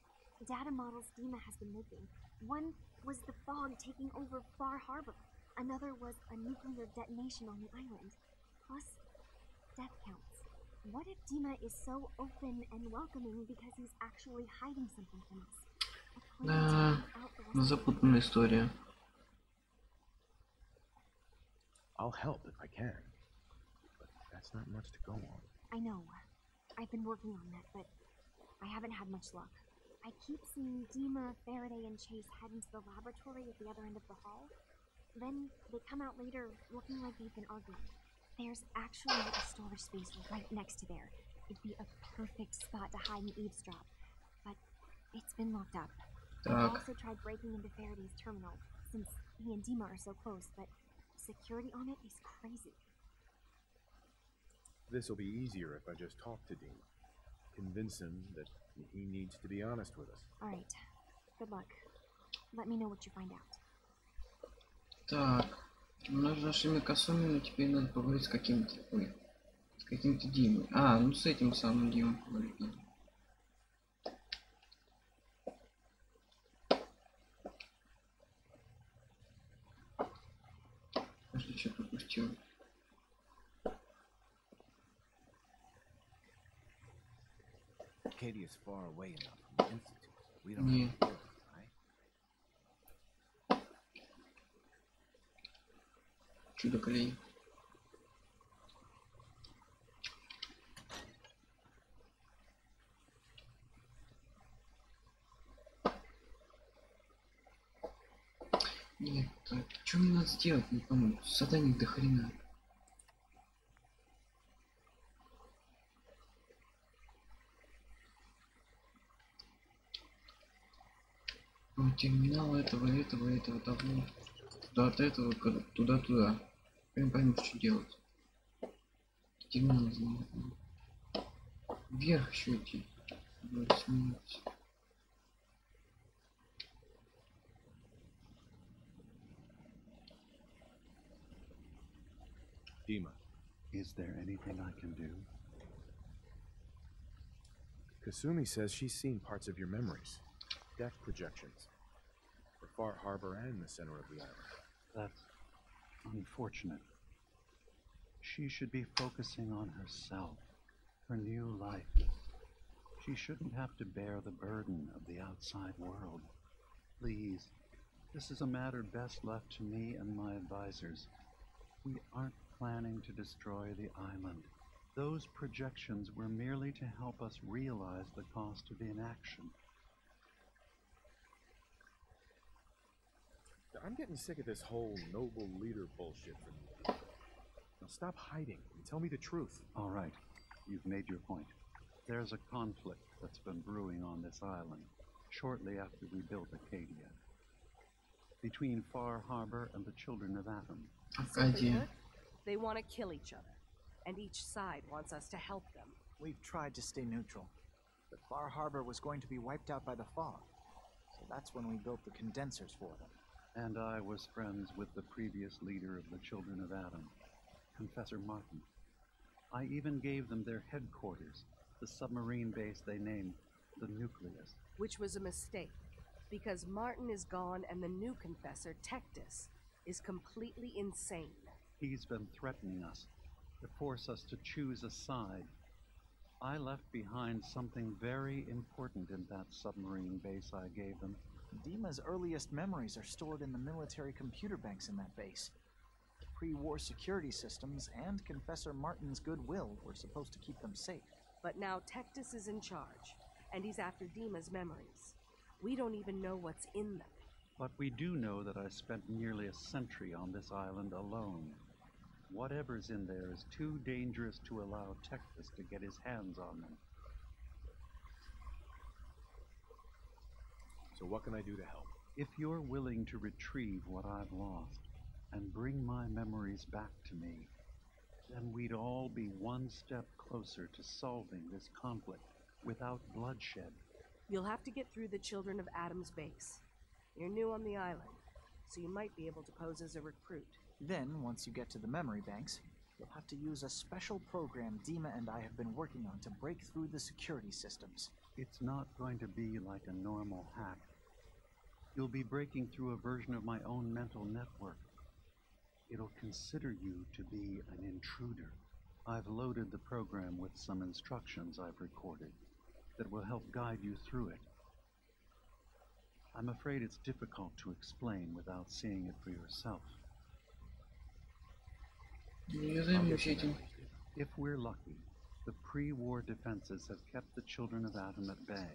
Data models Dima has been making. One was the fog taking over Far Harbor. Another was a nuclear detonation on the island. Plus, death counts. What if Dima is so open and welcoming because he's actually hiding something from us? Да, запутанная история. I'll help if I can. But that's not much to go on. I know. I've been working on that, but I haven't had much luck. I keep seeing Dima, Faraday, and Chase head into the laboratory at the other end of the hall. Then they come out later looking like they've been arguing. There's actually a storage space right next to there. It'd be a perfect spot to hide and eavesdrop, but it's been locked up. I also tried breaking into Faraday's terminal, since he and Dima are so close, but security on it is crazy. This will be easier if I just talk to Dean. Convince him that he needs to be honest with us. Alright. Good luck. Let me know what you find out. Так, у нас же нашими косами, но теперь надо поговорить с каким-то... Ой, с каким-то Димой. А, ну с этим самым Димой поговорить надо. Подожди, что пропустил? Katie is far away enough from the institute. We don't Не. have to hear her, right? Чудо-колей. Нет, так, что мне надо сделать, не пойму. Заданий до хрена. Терминал этого, того. Туда от этого, туда. Прям пойму, что делать. Терминал занимает. Вверх еще идти. Сменить. Dima. Is there anything I can do? Kasumi says she's seen parts of your memories. Deck projections. For Far Harbor and the center of the island. That's unfortunate. She should be focusing on herself, her new life. She shouldn't have to bear the burden of the outside world. Please, this is a matter best left to me and my advisors. We aren't planning to destroy the island. Those projections were merely to help us realize the cost of inaction. I'm getting sick of this whole noble leader bullshit from you. Now stop hiding and tell me the truth. All right, you've made your point. There's a conflict that's been brewing on this island shortly after we built Acadia. Between Far Harbor and the children of Atom. Simply put, they want to kill each other, and each side wants us to help them. We've tried to stay neutral, but Far Harbor was going to be wiped out by the fog, so that's when we built the condensers for them. And I was friends with the previous leader of the Children of Atom, Professor Martin. I even gave them their headquarters, the submarine base they named the Nucleus. Which was a mistake, because Martin is gone and the new confessor, Tectus, is completely insane. He's been threatening us, to force us to choose a side. I left behind something very important in that submarine base I gave them. Dima's earliest memories are stored in the military computer banks in that base. The pre-war security systems and Confessor Martin's goodwill were supposed to keep them safe. But now Tectus is in charge, and he's after Dima's memories. We don't even know what's in them. But we do know that I spent nearly a century on this island alone. Whatever's in there is too dangerous to allow Tectus to get his hands on them. So what can I do to help? If you're willing to retrieve what I've lost and bring my memories back to me, then we'd all be one step closer to solving this conflict without bloodshed. You'll have to get through the Children of Atom's base. You're new on the island, so you might be able to pose as a recruit. Then, once you get to the memory banks, you'll have to use a special program Dima and I have been working on to break through the security systems. It's not going to be like a normal hack. You'll be breaking through a version of my own mental network. It'll consider you to be an intruder. I've loaded the program with some instructions I've recorded that will help guide you through it. I'm afraid it's difficult to explain without seeing it for yourself. If we're lucky, The pre-war defenses have kept the children of Adam at bay.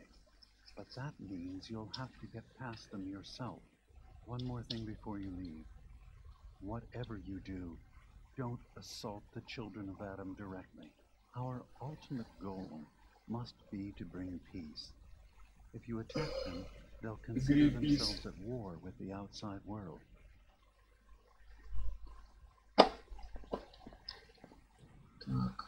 But that means you'll have to get past them yourself. One more thing before you leave. Whatever you do, don't assault the children of Adam directly. Our ultimate goal must be to bring peace. If you attack them, they'll consider themselves at war with the outside world. Так.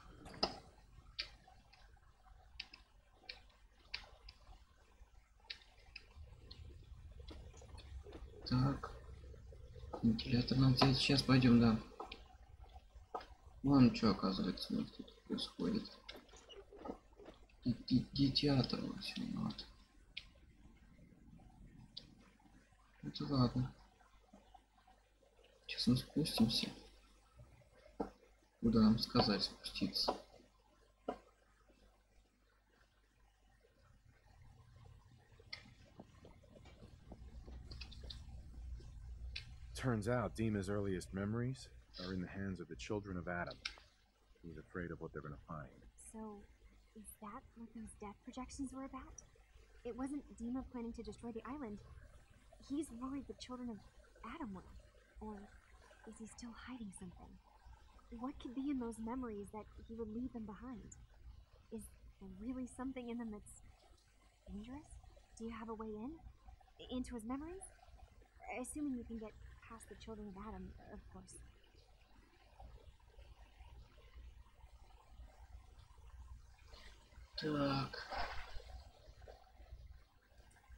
Так. Вентилятор надо взять. Сейчас пойдем, да. Вон что, оказывается, у нас тут происходит. Театр все надо. Это ладно. Сейчас мы спустимся. Куда нам сказать спуститься? Turns out Dima's earliest memories are in the hands of the children of Adam. He's afraid of what they're going to find. So, is that what those death projections were about? It wasn't Dima planning to destroy the island. He's worried the children of Adam will. Or is he still hiding something? What could be in those memories that he would leave them behind? Is there really something in them that's dangerous? Do you have a way in? Into his memories? Assuming you can get past the children of Adam, of course. Так.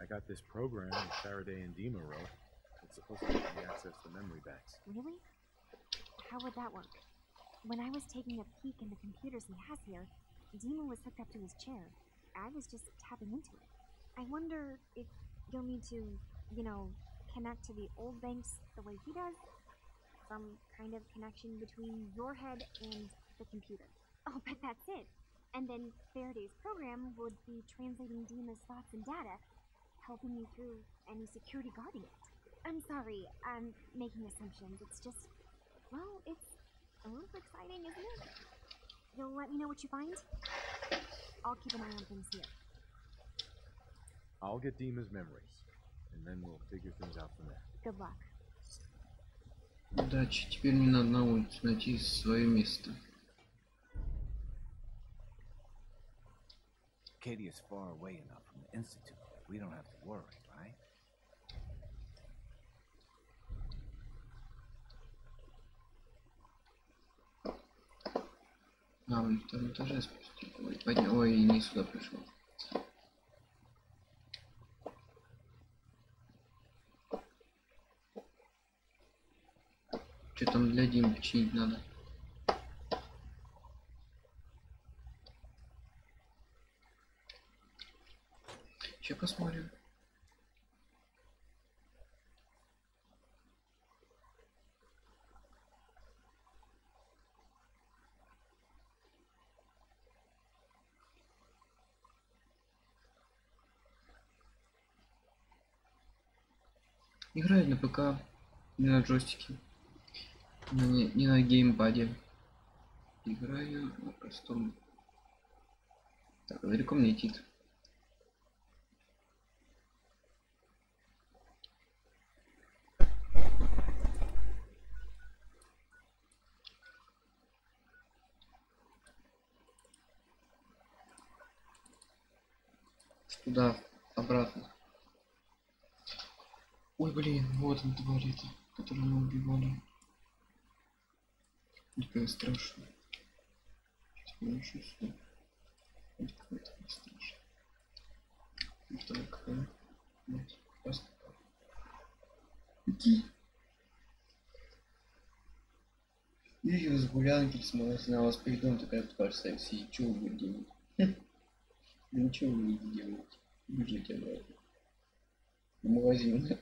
I got this program that Faraday and Dima wrote. It's supposed to let me access the memory banks. Really? How would that work? When I was taking a peek in the computers he has here, Dima was hooked up to his chair. I was just tapping into it. I wonder if you'll need to, you know, connect to the old banks the way he does? Some kind of connection between your head and the computer. Oh, but that's it. And then Faraday's program would be translating Dima's thoughts and data, helping you through any security guarding it. I'm sorry, I'm making assumptions. It's just, well, it's a little exciting, isn't it? You'll let me know what you find? I'll keep an eye on things here. I'll get Dima's memories, and then we'll figure things out from there. Good luck. Удачи. Теперь мне надо на улицу найти свое место. Katie is far away enough from the Institute. We don't have to worry, right? А, на втором этаже спустил. Ой, поднял. Ой, не сюда пришел. Что там для Димы починить надо? Сейчас посмотрим. Играю на ПК, не на джойстике, не на геймпаде. Играю на простом. Так, далеко мне идти. Туда, обратно. Ой, блин, вот он, тварь это, которую мы убивали. Какая страшная. Сейчас поищу сюда. Вот какая-то страшная. Вторая какая? Вот, раз. Иди. Видео с гулянки, смотрите на вас перейдем, такая тварь стоит, и что вы будете делать? Да ничего вы не делаете. Бежите обратно. В магазин.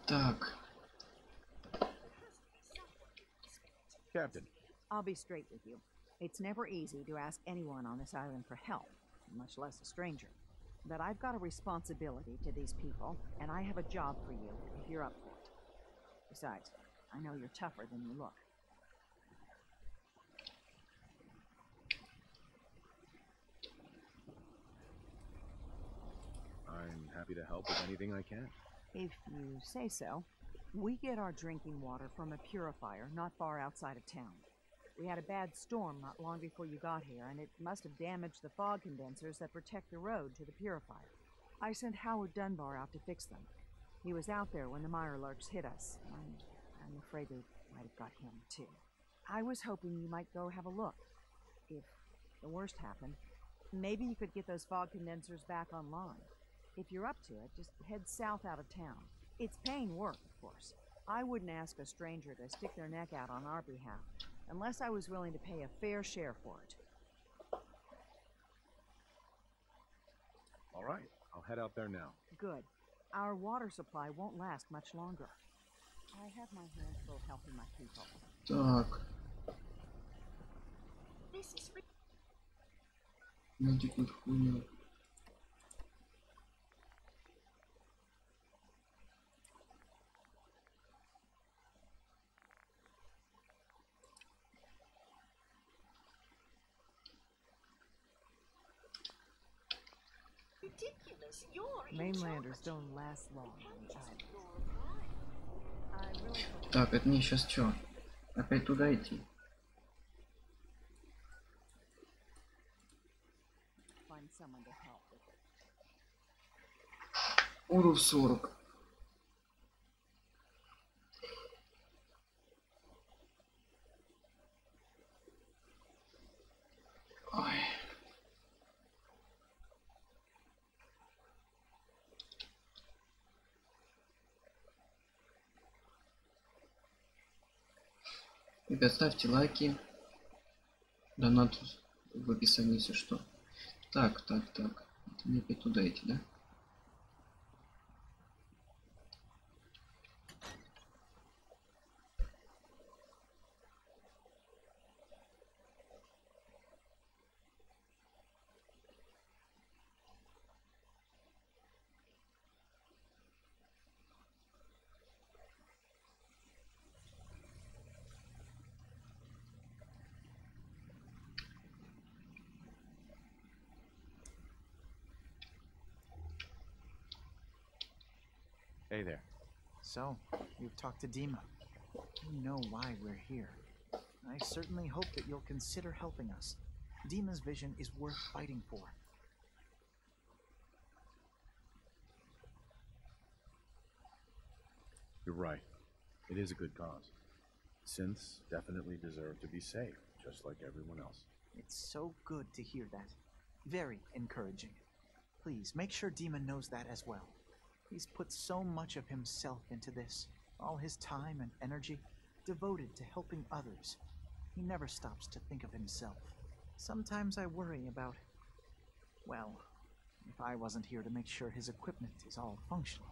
Так. Captain. I'll be straight with you. It's never easy to ask anyone on this island for help, much less a stranger. But I've got a responsibility to these people, and I have a job for you if you're up for it. Besides, I know you're tougher than you look. I'm happy to help with anything I can. If you say so. We get our drinking water from a purifier not far outside of town. We had a bad storm not long before you got here, and it must have damaged the fog condensers that protect the road to the purifier. I sent Howard Dunbar out to fix them. He was out there when the Mirelurks hit us. I'm afraid they might have got him, too. I was hoping you might go have a look. If the worst happened, maybe you could get those fog condensers back online. If you're up to it, just head south out of town. It's paying work, of course. I wouldn't ask a stranger to stick their neck out on our behalf, unless I was willing to pay a fair share for it. All right, I'll head out there now. Good. Our water supply won't last much longer. I have my hands full helping my people. Так. Найди какую-то хуйню. Mainlanders don't last long on the island. Так, это мне сейчас что? Опять туда идти? Find someone to help with it. Уров 40. Ой. Ребят, ставьте лайки. Донат в описании, если что. Так. Это мне опять туда идти, да? Hey there. So, you've talked to Dima. You know why we're here. I certainly hope that you'll consider helping us. Dima's vision is worth fighting for. You're right. It is a good cause. Synths definitely deserve to be safe, just like everyone else. It's so good to hear that. Very encouraging. Please, make sure Dima knows that as well. He's put so much of himself into this, all his time and energy devoted to helping others. He never stops to think of himself. Sometimes I worry about, well, if I wasn't here to make sure his equipment is all functional.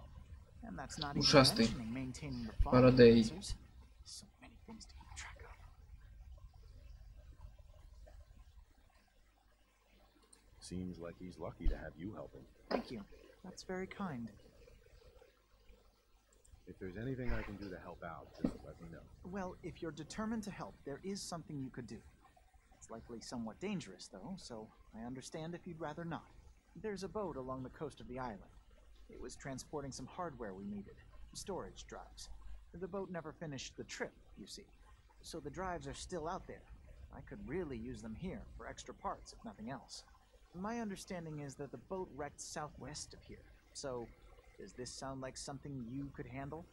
And that's not even mentioning maintaining the fog condensers. So many things to keep track of. Seems like he's lucky to have you helping. Thank you. That's very kind. If there's anything I can do to help out, just let me know. Well, if you're determined to help, there is something you could do. It's likely somewhat dangerous, though, so I understand if you'd rather not. There's a boat along the coast of the island. It was transporting some hardware we needed, storage drives. The boat never finished the trip, you see, so the drives are still out there. I could really use them here for extra parts, if nothing else. My understanding is that the boat wrecked southwest of here, so does this sound like something you could handle?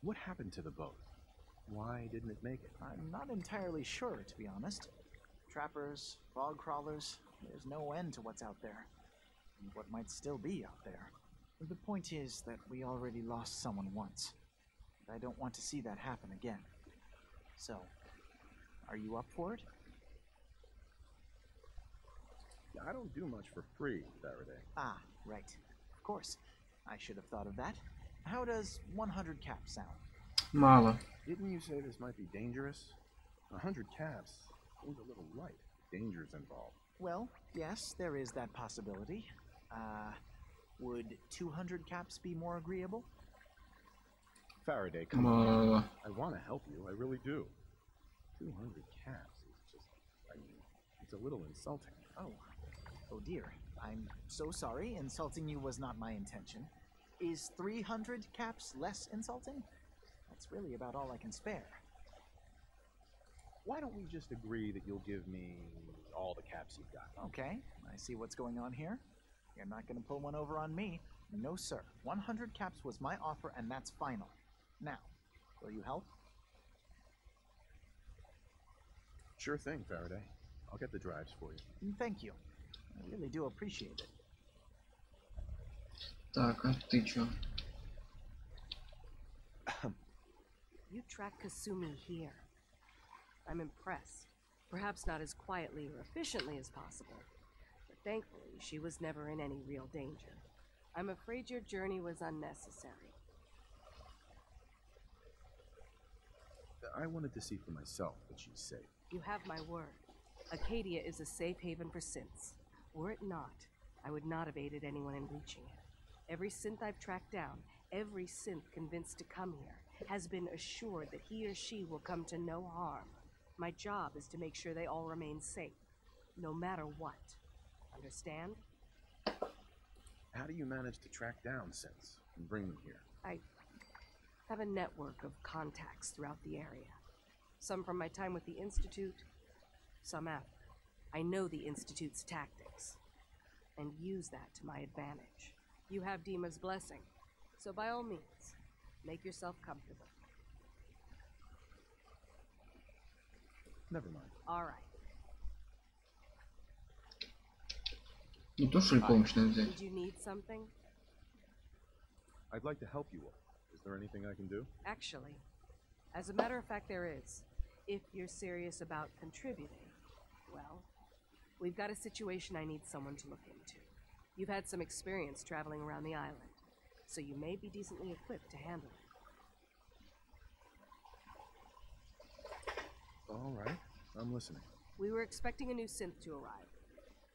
What happened to the boat? Why didn't it make it? I'm not entirely sure, to be honest. Trappers, fog crawlers, there's no end to what's out there. And what might still be out there. The point is that we already lost someone once. And I don't want to see that happen again. So, are you up for it? I don't do much for free, Faraday. Ah, right. Of course. I should have thought of that. How does 100 cap sound? Мало. Didn't you say this might be dangerous? 100 caps seems a little light. Danger's involved. Well, yes, there is that possibility. Would 200 caps be more agreeable? Faraday, come on. I want to help you, I really do. 200 caps is just, I mean, it's a little insulting. Oh dear. I'm so sorry. Insulting you was not my intention. Is 300 caps less insulting? That's really about all I can spare. Why don't we just agree that you'll give me all the caps you've got? Okay, I see what's going on here. You're not going to pull one over on me. No, sir. 100 caps was my offer, and that's final. Now, will you help? Sure thing, Faraday. I'll get the drives for you. Thank you. I really do appreciate it. Так, а ты чё? You tracked Kasumi here. I'm impressed. Perhaps not as quietly or efficiently as possible, but thankfully she was never in any real danger. I'm afraid your journey was unnecessary. I wanted to see for myself that she's safe. You have my word. Acadia is a safe haven for synths. Were it not, I would not have aided anyone in reaching it. Every synth I've tracked down, every synth convinced to come here, has been assured that he or she will come to no harm. My job is to make sure they all remain safe, no matter what. Understand? How do you manage to track down synths and bring them here? I have a network of contacts throughout the area. Some from my time with the Institute, some after. I know the Institute's tactics, and use that to my advantage. You have Dima's blessing, so by all means, make yourself comfortable. Never mind. All right. Не то, что ли помощь надо взять? Did you need something? I'd like to help you all. Is there anything I can do? Actually, as a matter of fact, there is. If you're serious about contributing, well, we've got a situation I need someone to look into. You've had some experience traveling around the island, so you may be decently equipped to handle it. All right, I'm listening. We were expecting a new synth to arrive,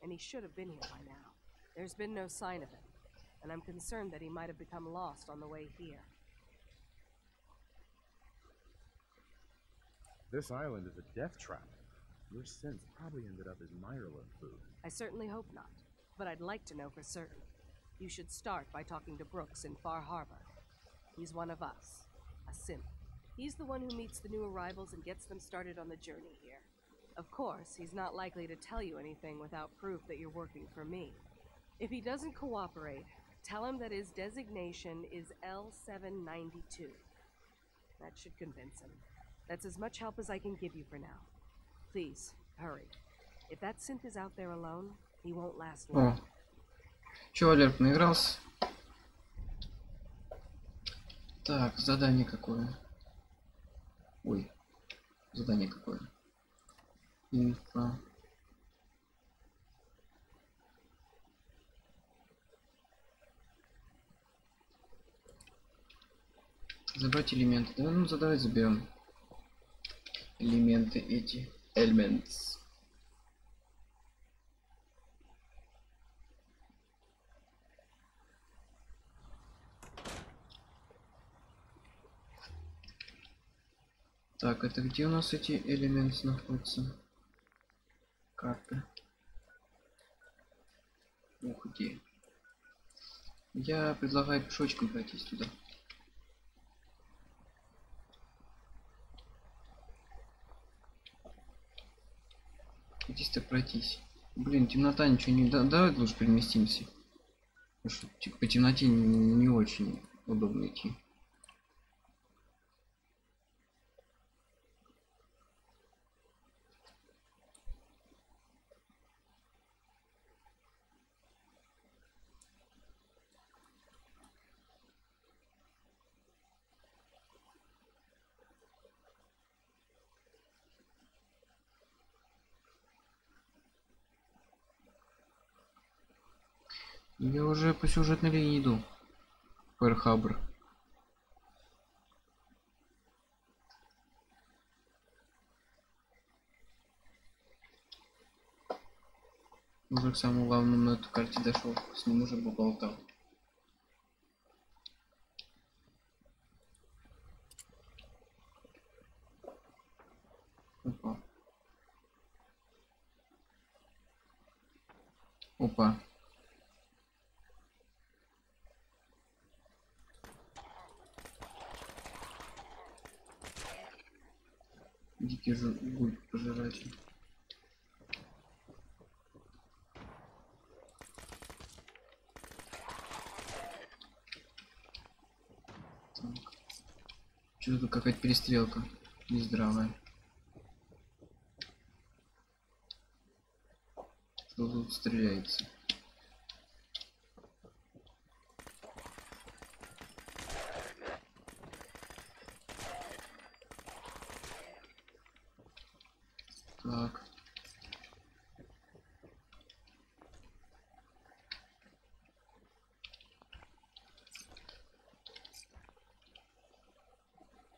and he should have been here by now. There's been no sign of him, and I'm concerned that he might have become lost on the way here. This island is a death trap. Your synths probably ended up as Mirelin food. I certainly hope not, but I'd like to know for certain. You should start by talking to Brooks in Far Harbor. He's one of us, a synth. He's the one who meets the new arrivals and gets them started on the journey here. Of course, he's not likely to tell you anything without proof that you're working for me. If he doesn't cooperate, tell him that his designation is L792. That should convince him. That's as much help as I can give you for now. Please, hurry. If that synth is out there alone, he won't last long. О, чё, Алерт, наигрался? Так, задание какое? Ой, задание какое? Инфа. Забрать элементы. Да, ну давай заберем элементы эти. Elements. Так, это где у нас эти элементы находятся? Карта. Ух, где? Я предлагаю пешочком пройтись туда. Здесь-то пройтись. Блин, темнота ничего не... Давай лучше переместимся. Потому что по темноте не очень удобно идти. Я уже по сюжетной линии иду. Перл-Харбор. Уже к самому главному на эту карте дошел, с ним уже поболтал. Опа. Опа. Дикий гуль пожиратель. Что-то тут какая-то перестрелка нездравая. Что тут стреляется? Так.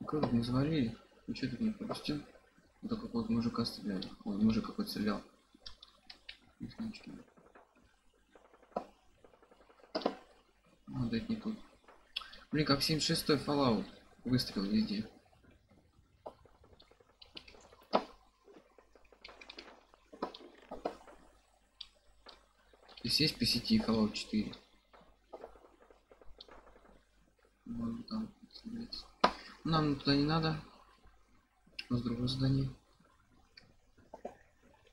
Как не завалили? Ну что тут не пропустил? Это какого-то мужика стреляли. Ой, мужик какой-то стрелял. Надо это не тут. Блин, как 76-й Fallout. Выстрел везде. Здесь есть по сети Fallout 4. Можно там смотреться. Нам туда не надо. У нас другое задание.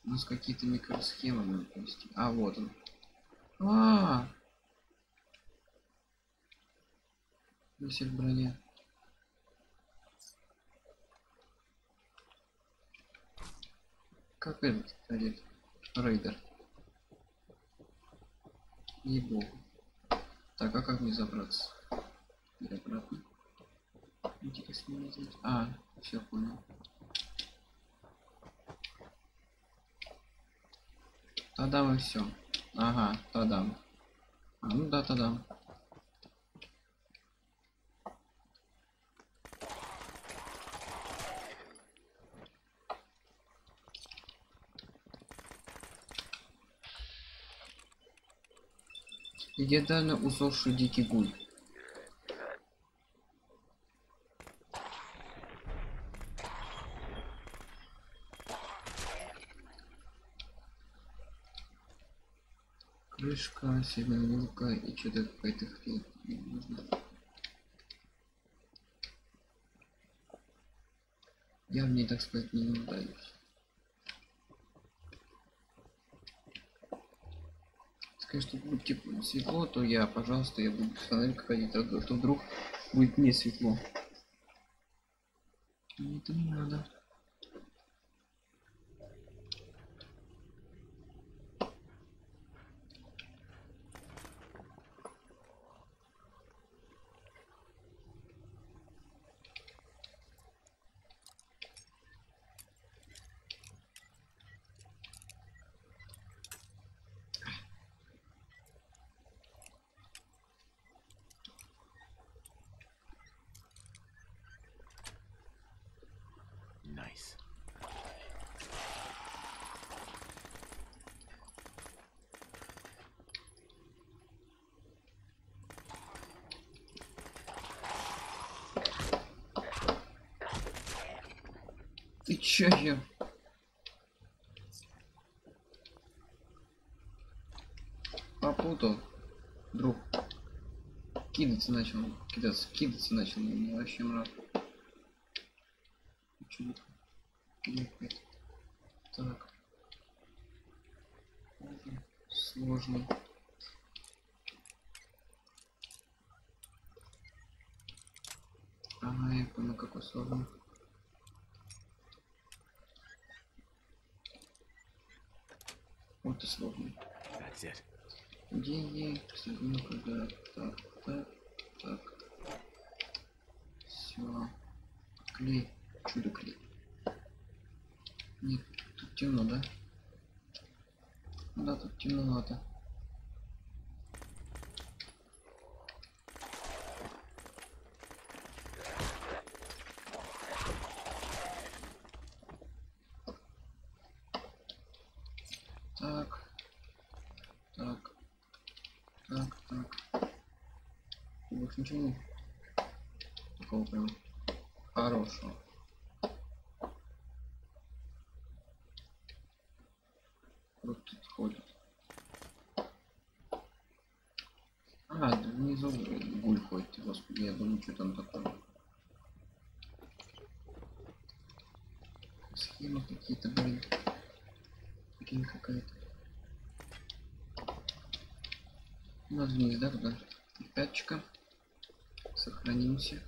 У нас какие-то микросхемы надо провести. А, вот он. Висит в броне. Как этот одет? Рейдер. Ей-богу. Так, а как мне забраться? И обратно. А, все понял. Тогда и все. Ага, тогда. А, ну да, тогда. Легендарно усохший дикий гуль. Крышка, семенилка и что-то какая-то хрень нужна. Я в ней, так сказать, не нуждаюсь. Конечно, будет типа светло, то я, пожалуйста, я буду с фонариком ходить, а то вдруг будет не светло. Это не надо. Nice. Ты чё, я? Попутал, друг. Кидаться начал, кидаться начал, мне вообще мрак. Так. Сложно. Ага, я понял, какой сложный. Вот и сложный. Где когда так. Все. Клей. Чудо клей. Нет, тут темно, да? Да, тут темновато. Так. Так. Так. Больше ничего нет. Такого прям хорошего. Вот тут ходит. А, да внизу гуль ходит, господи, я думаю, что там такое. Схемы какие-то, блин. Прикинь, какая-то. У нас вниз, да, туда? Пяточка. Сохранимся.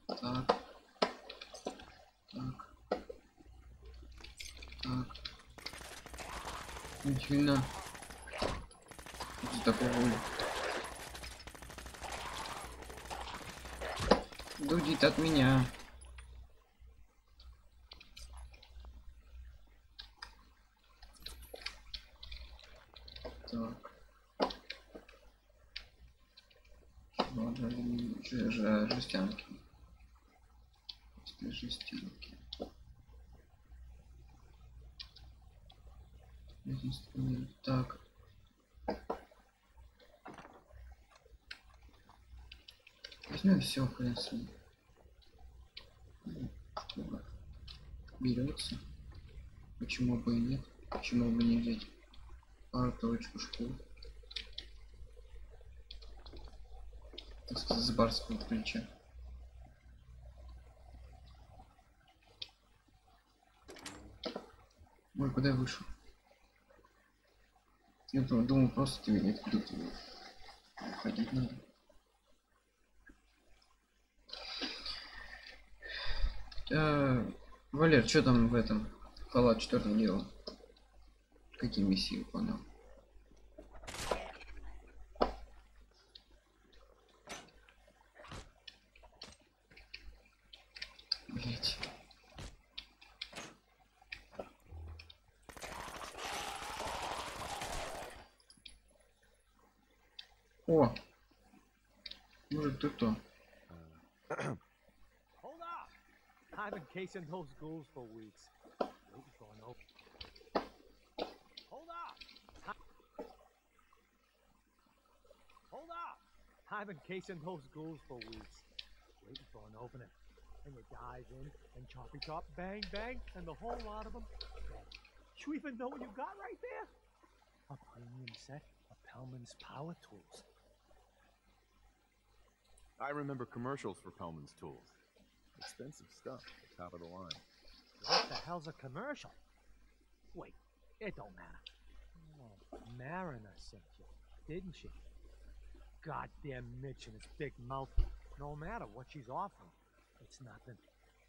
Так. Ни хрена. Что такое? Дудит от меня. Так. Жестянки. Жестянки. Так. Возьмем все, в принципе. Берется. Почему бы и нет? Почему бы не взять пару точку школ? Так сказать, с барского плеча. Ой, куда я вышел? Я думал, просто тебе нет, куда тебе уходить надо. Валер, что там в этом Fallout 4 делал? Какие миссии выполнял? Блять. О! Может, ты кто? I've been casing those ghouls for weeks. Waiting for an open. Hold up! Hold up! I've been casing those ghouls for weeks. Waiting for an opening. And you dive in and choppy chop, bang bang, and the whole lot of them dead. You even know what you got right there? A premium set of Pellman's power tools. I remember commercials for Pellman's tools. Expensive stuff, top of the line. What the hell's a commercial? Wait, it don't matter. Oh, Mariner sent you, didn't she? Goddamn Mitch and his big mouth. No matter what she's offering, it's nothing.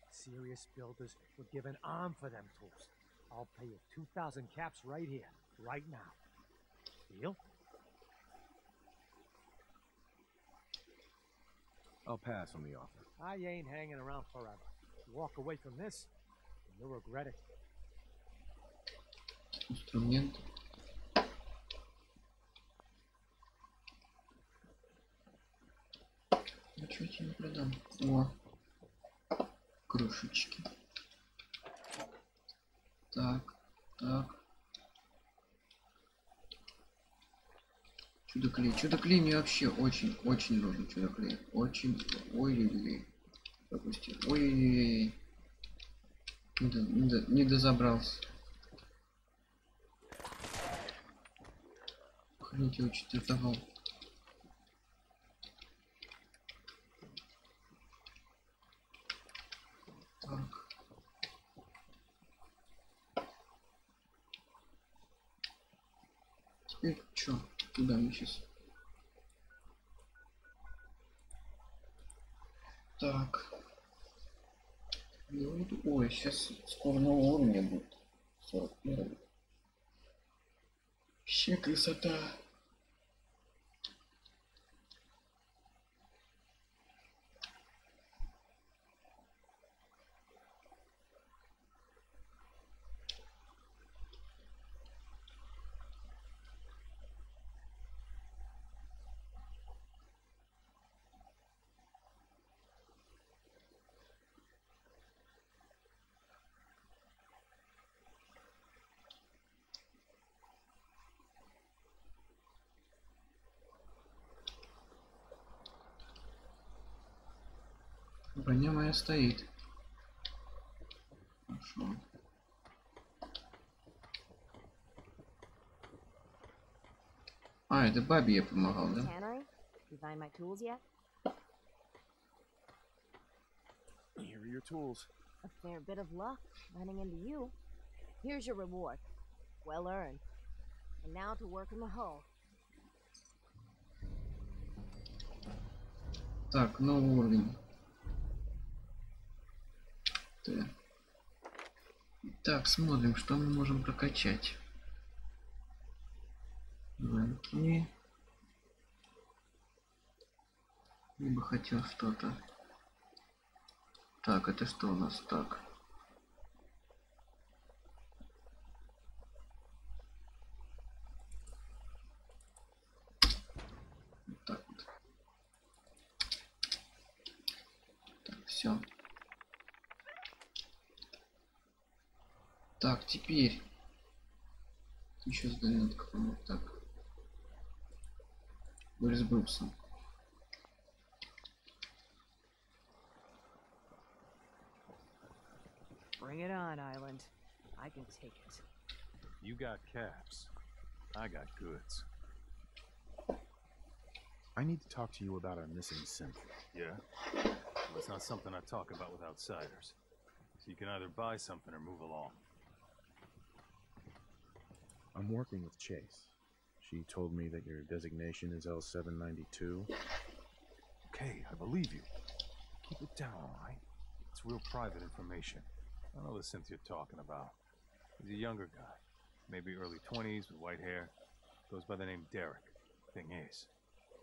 Serious builders would give an arm for them tools. I'll pay you 2,000 caps right here, right now. Deal? I'll pass on the offer. I ain't hanging around forever. Walk away from this, and you'll regret it. Инструмент. Ну что я тебе продам? О, крышечки. Так. Чудо-клей мне вообще очень нужен чудо-клей. Очень. Ой-ой-ой. Пропустил. Ой-ой-ой. Не дозабрался. Охренеть, я очень тетовал. Так. Теперь что? Куда мы сейчас? Так. Ой, сейчас скоро нового уровня будет. 41. Вообще красота. Броня моя стоит. Хорошо. А, это бабе я помогал, да? You find my tools yet? Here are your tools. A fair bit of luck running into you. Here's your reward. Well earned. And now to work in the hull. Так, новый уровень. Так, смотрим, что мы можем прокачать. Замки. Я бы хотел что-то. Так, это что у нас так? Вот так вот. Так, все. Так, теперь еще с ДОНАТ, вот так. Борис Бруксом. Bring it on, Island. I can take it. You got caps. I got goods. I need to talk to you about our missing synth. Yeah? Well, it's not something I talk about with outsiders. So you can either buy something or move along. I'm working with Chase. She told me that your designation is L792. Okay, I believe you. Keep it down, all right? It's real private information. I know the synth you're talking about. He's a younger guy, maybe early 20s with white hair. Goes by the name Derek. Thing is,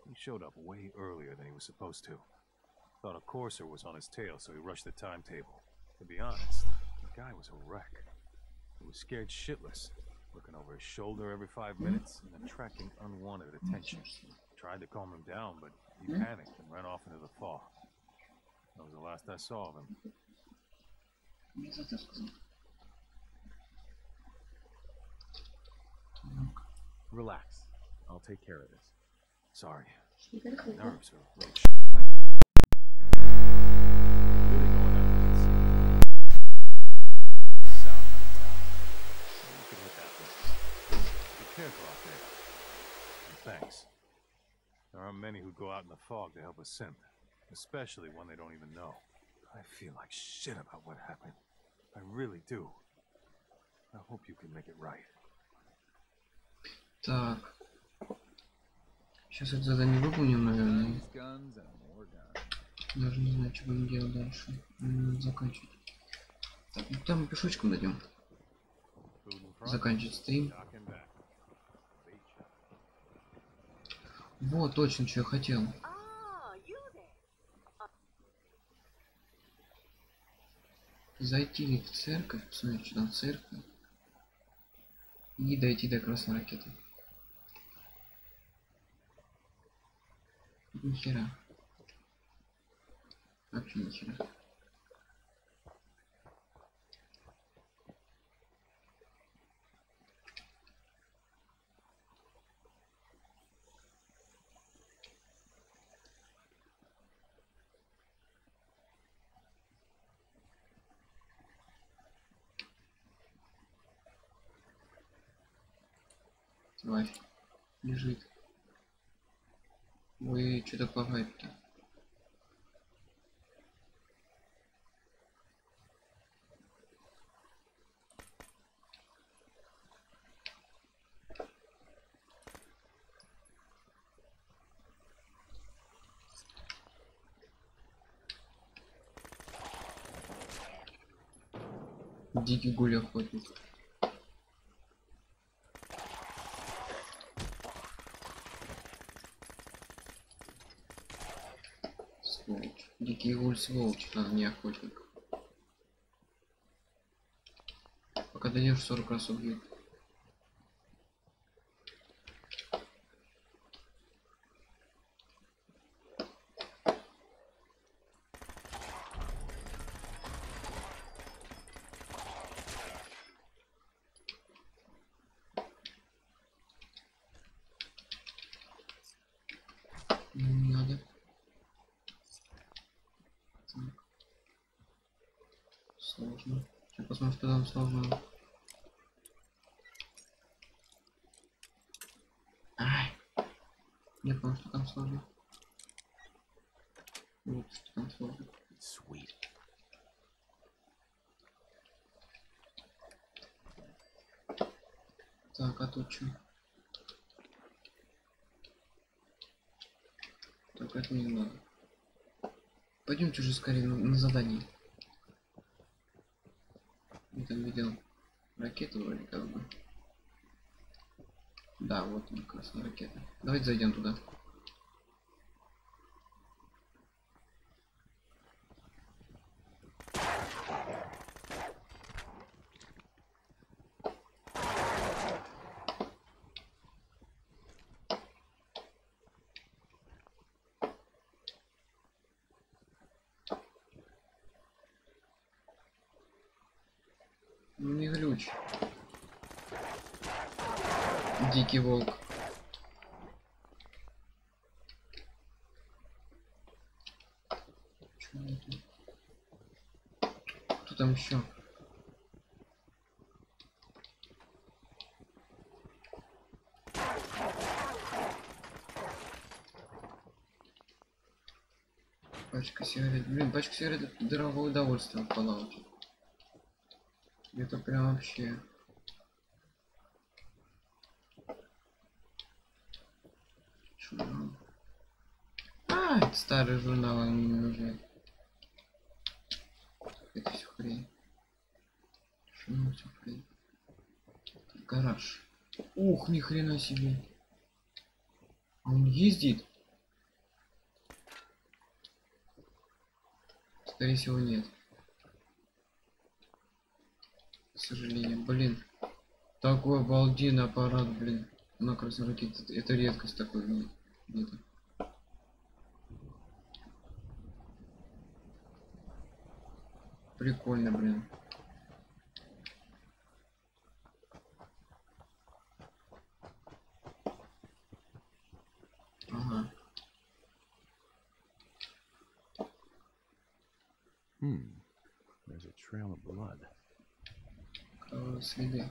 he showed up way earlier than he was supposed to. Thought a courser was on his tail, so he rushed the timetable. To be honest, the guy was a wreck. He was scared shitless, looking over his shoulder every 5 minutes and attracting unwanted attention. Tried to calm him down, but he panicked and ran off into the fog. That was the last I saw of him. Relax. I'll take care of this. Sorry. Nerves are a little really going after this. South of town. So you could hit that place. Be careful out there. And thanks. There aren't many who go out in the fog to help a synth, especially one they don't even know. I feel like shit about what happened. I really do. I hope you can make it right. Так. Сейчас это задание выполним, наверное. Даже не знаю, что будем делать дальше. Надо заканчивать. Так, ну там пешочком дойдем. Заканчивать стрим. Вот, точно, что я хотел. Зайти в церковь, посмотреть, что там в церкви. И дойти до красной ракеты. Ни хера. Вообще ни хера. Тварь лежит. Ой, что-то погиб-то. Дикий гуль охотник. Сволочь. Дикий гуль сволочь, а не охотник. Пока дойдешь, 40 раз убьют. Не надо. Так. сложно. Сейчас посмотрим, что там сложно. Ай. Не понял, что там сложно. Вот, что там сложно. Sweet. Так, а тут что? Так, это не надо. Пойдемте уже скорее на задание. Я там видел ракету вроде как бы. Да, вот он, красная ракета. Давайте зайдем туда. Не глючь. Дикий волк. Кто там еще? Пачка сигарет. Блин, пачка сигарет — это дорогое удовольствие в Fallout. Это прям вообще. Журнал. А, это старый журнал, он мне не нужен. Это все хрень. Что все хрень? Гараж. Ух, ни хрена себе. А он ездит? Скорее всего, нет. К сожалению, блин. Такой обалденный аппарат, блин. На красной ракете. Это редкость такой, блин. Где-то. Прикольно, блин. Ага. There's a trail of blood. Следы.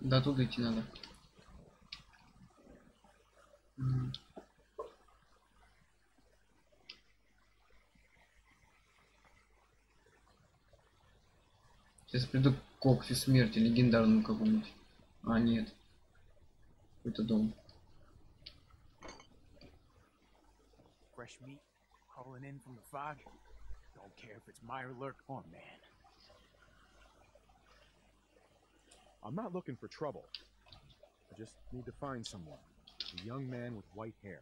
До туда идти надо. Сейчас приду к когтю смерти, легендарному какому-нибудь. А, нет. Какой-то дом. Fresh meat crawling in from the fog. Don't care if it's Mirelurk or man. I'm not looking for trouble. I just need to find someone. A young man with white hair.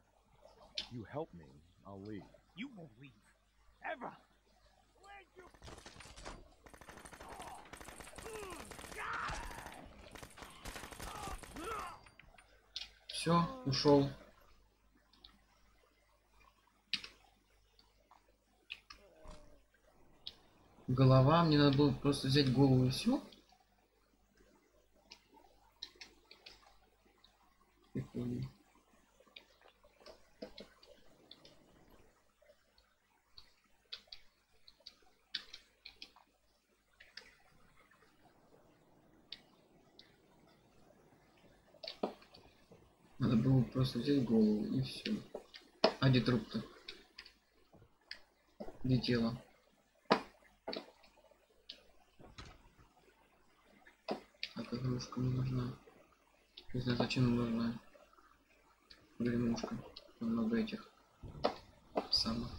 You help me, I'll leave. You won't leave. Ever. Все, ушел. Голова, мне надо было просто взять голову и все. Прикольно. Надо было просто взять голову и все. А где труп-то? Где тело? Так, игрушка мне нужна. Не знаю, зачем нужна. Гремушка. Много этих самых.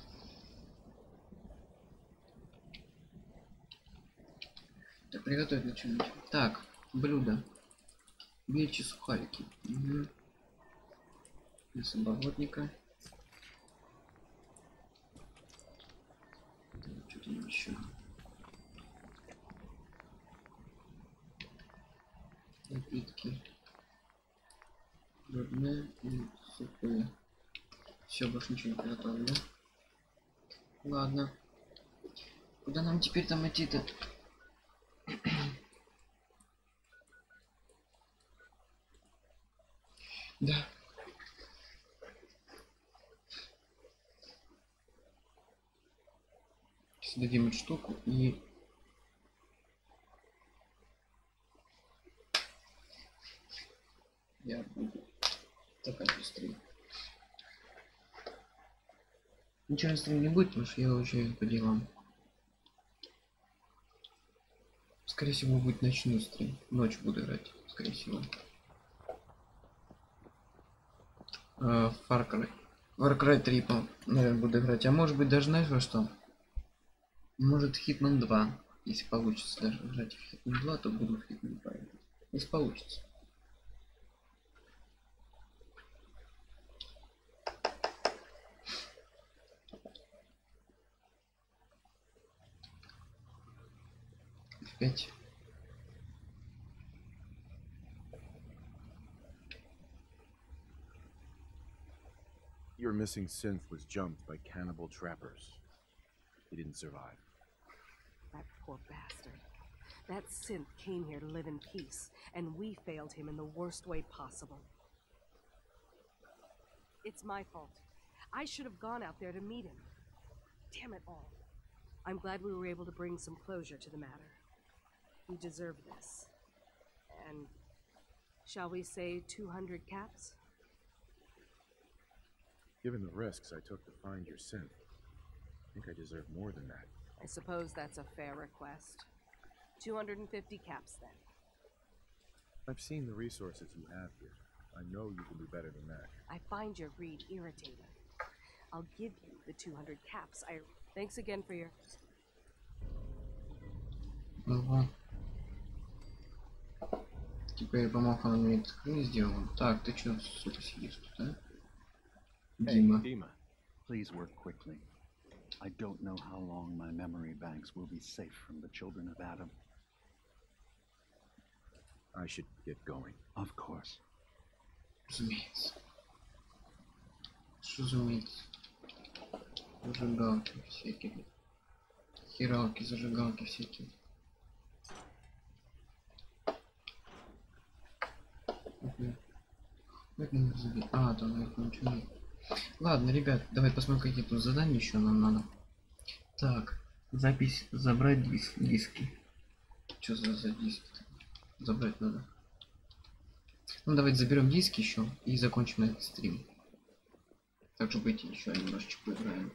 Так, приготовить на что-нибудь. Так, блюдо. Мельчи сухарики. Угу. Мясо болотника. Что-то еще. Напитки. Рыбные и сухие. Все, больше ничего не приготовлю, да? Ладно. Куда нам теперь там идти-то? Да. Дадим эту штуку и я буду такая быстрее. Ничего на стрим не будет, потому что я уже по делам. Скорее всего будет ночной стрим. Ночью буду играть, скорее всего. Far Cry 3, наверное, буду играть. А может быть даже, знаешь, во что? Может Hitman 2. Если получится даже играть в Hitman 2, то буду в Hitman 2 играть. Если получится. F5. Your missing synth was jumped by cannibal trappers. He didn't survive. That poor bastard. That synth came here to live in peace, and we failed him in the worst way possible. It's my fault. I should have gone out there to meet him. Damn it all. I'm glad we were able to bring some closure to the matter. We deserve this. And shall we say 200 caps? Given the risks I took to find your synth, I think I deserve more than that. I suppose that's a fair request. 250 caps, then. I've seen the resources you have here. I know you can do better than that. I find your greed irritating. I'll give you the 200 caps. Thanks again for your... Теперь помог он мне это сделал. Так, ты чё, сука, сидишь тут, а? Hey, Dima. Please work quickly. I don't know how long my memory banks will be safe from the children of Adam. I should get going. Of course. Разумеется. Что разумеется? Зажигалки всякие. Хералки, зажигалки всякие. Как не забить? А, там наверху ничего нет. Ладно, ребят, давай посмотрим, какие тут задания еще нам надо. Так, запись, забрать диски. Что за диски? Забрать надо. Ну давайте заберем диски еще и закончим этот стрим. Так же быть, еще немножечко поиграем.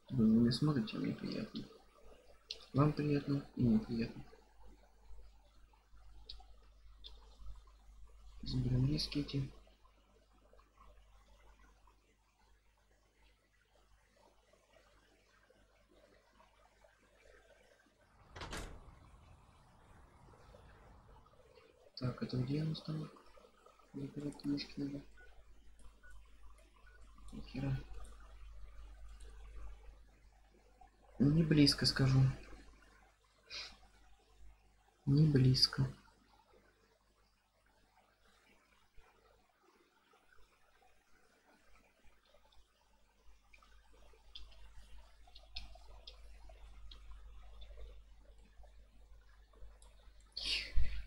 Вы не смотрите, мне приятно. Вам приятно и мне приятно. Заберем диски эти. Так, это где у нас там? Забирать книжки надо. Нихера. Не близко, скажу. Не близко.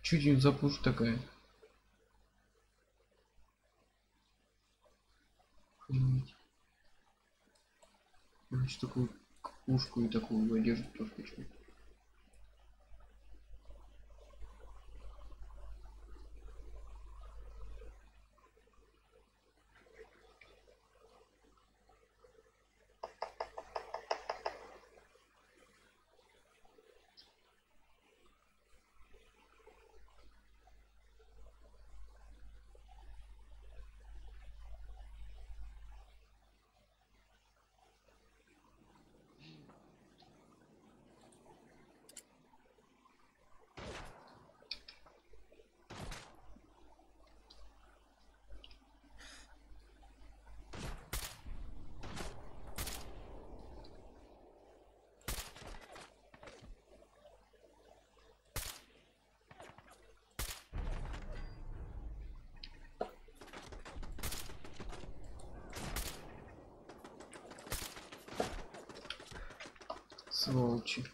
Чуть не запушь такая. Охренеть. Значит, такую пушку и такую одежду тоже хочу. Сволочи.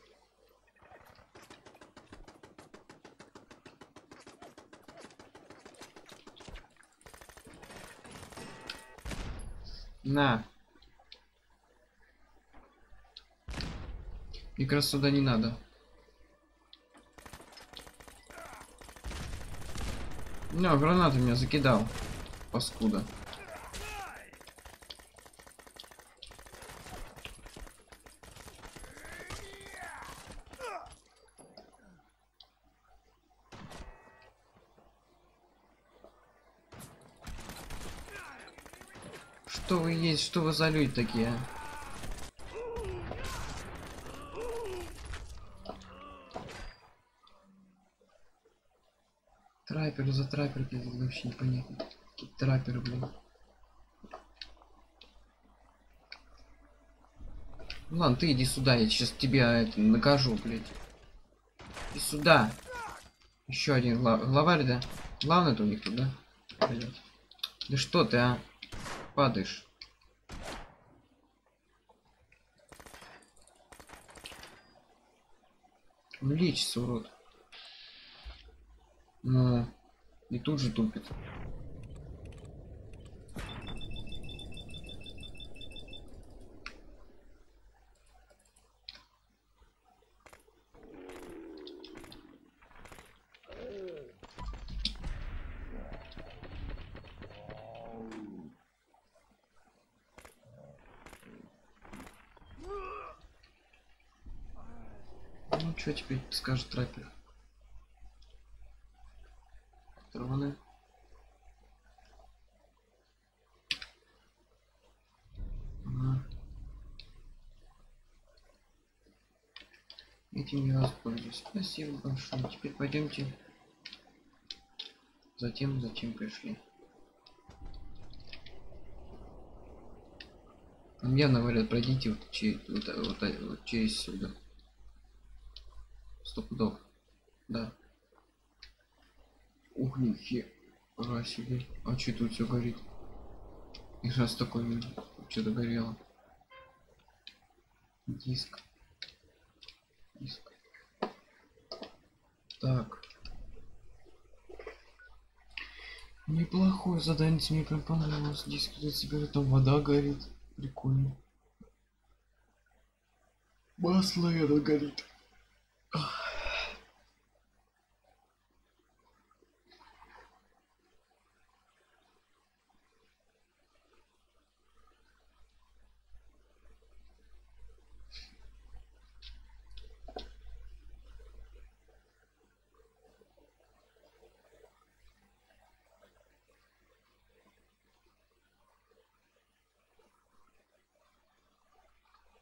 На. Мне как раз сюда не надо. No, гранаты меня закидал. Паскуда. Что вы есть? Что вы за люди такие? А? Трайперы за трайперы, вообще непонятно. Какие трайперы, блин. Ну ладно, ты иди сюда, я сейчас тебя это накажу, блядь. И сюда. Еще один главарь, да? Главный-то у них тут, да? Блядь. Да что ты, а? Падаешь. Лечится, урод. Ну, и тут же тупит. Ну, что теперь скажет траппер? Траваны. Ага. Этим я воспользуюсь. Спасибо большое. Теперь пойдемте. Зачем пришли? Там явно говорят, пройдите вот через сюда. 100 пудов. Да. Ух, нихера себе. А что тут все горит? И раз такое что-то горело. Диск. Так. Неплохое задание, мне прям понравилось. Диск тут себе, там вода горит. Прикольно. Масло это горит.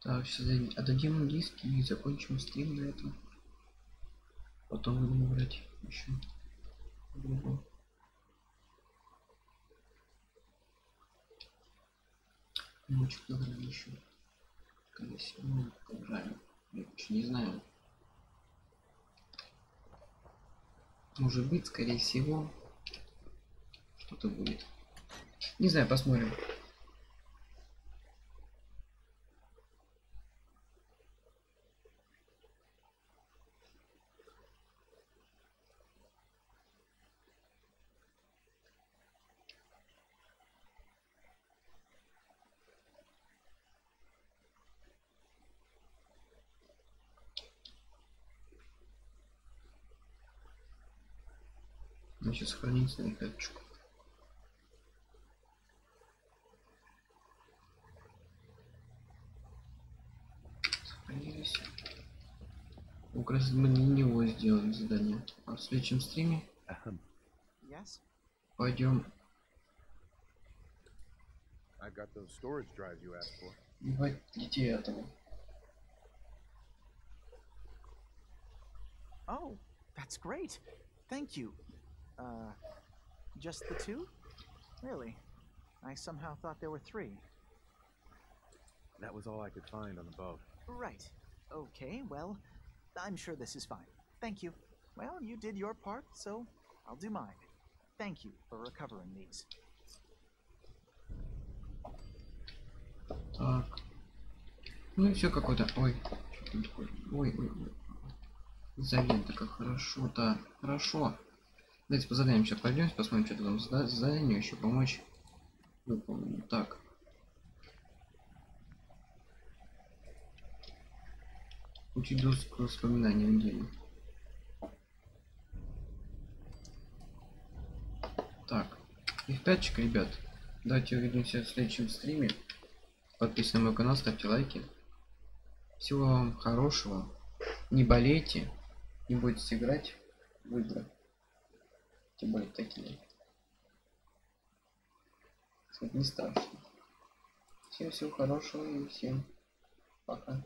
Так, сейчас отдадим диски и закончим стрим на этом. Потом будем брать еще другой. Ну, что играли еще? Скорее всего, мы поиграем. Я еще не знаю. Может быть, скорее всего, что-то будет. Не знаю, посмотрим. Значит, сохранить на карточку. Сохранились. Как раз мы не него сделаем задание. А в следующем стриме пойдем. Ебать детей этого. Oh, that's great. Thank you. Just the two? Really? I somehow thought there were three. That was all I could find on the boat. Right. Okay, well, I'm sure this is fine. Thank you. Well, you did your part, so I'll do mine. Thank you for recovering these. Так. Ну и все какой-то. Ой, Там такой, ой, ой, ой. Изолента, как хорошо-то. Хорошо. Давайте по заданиям сейчас пойдем, посмотрим, что там задание еще помочь выполнить. Так. Учить доску воспоминаний неделю. Так. F5, ребят. Давайте увидимся в следующем стриме. Подписывайтесь на мой канал, ставьте лайки. Всего вам хорошего. Не болейте. Не бойтесь играть в игры. Тем более такие. Не страшно. Всем всего хорошего и всем пока.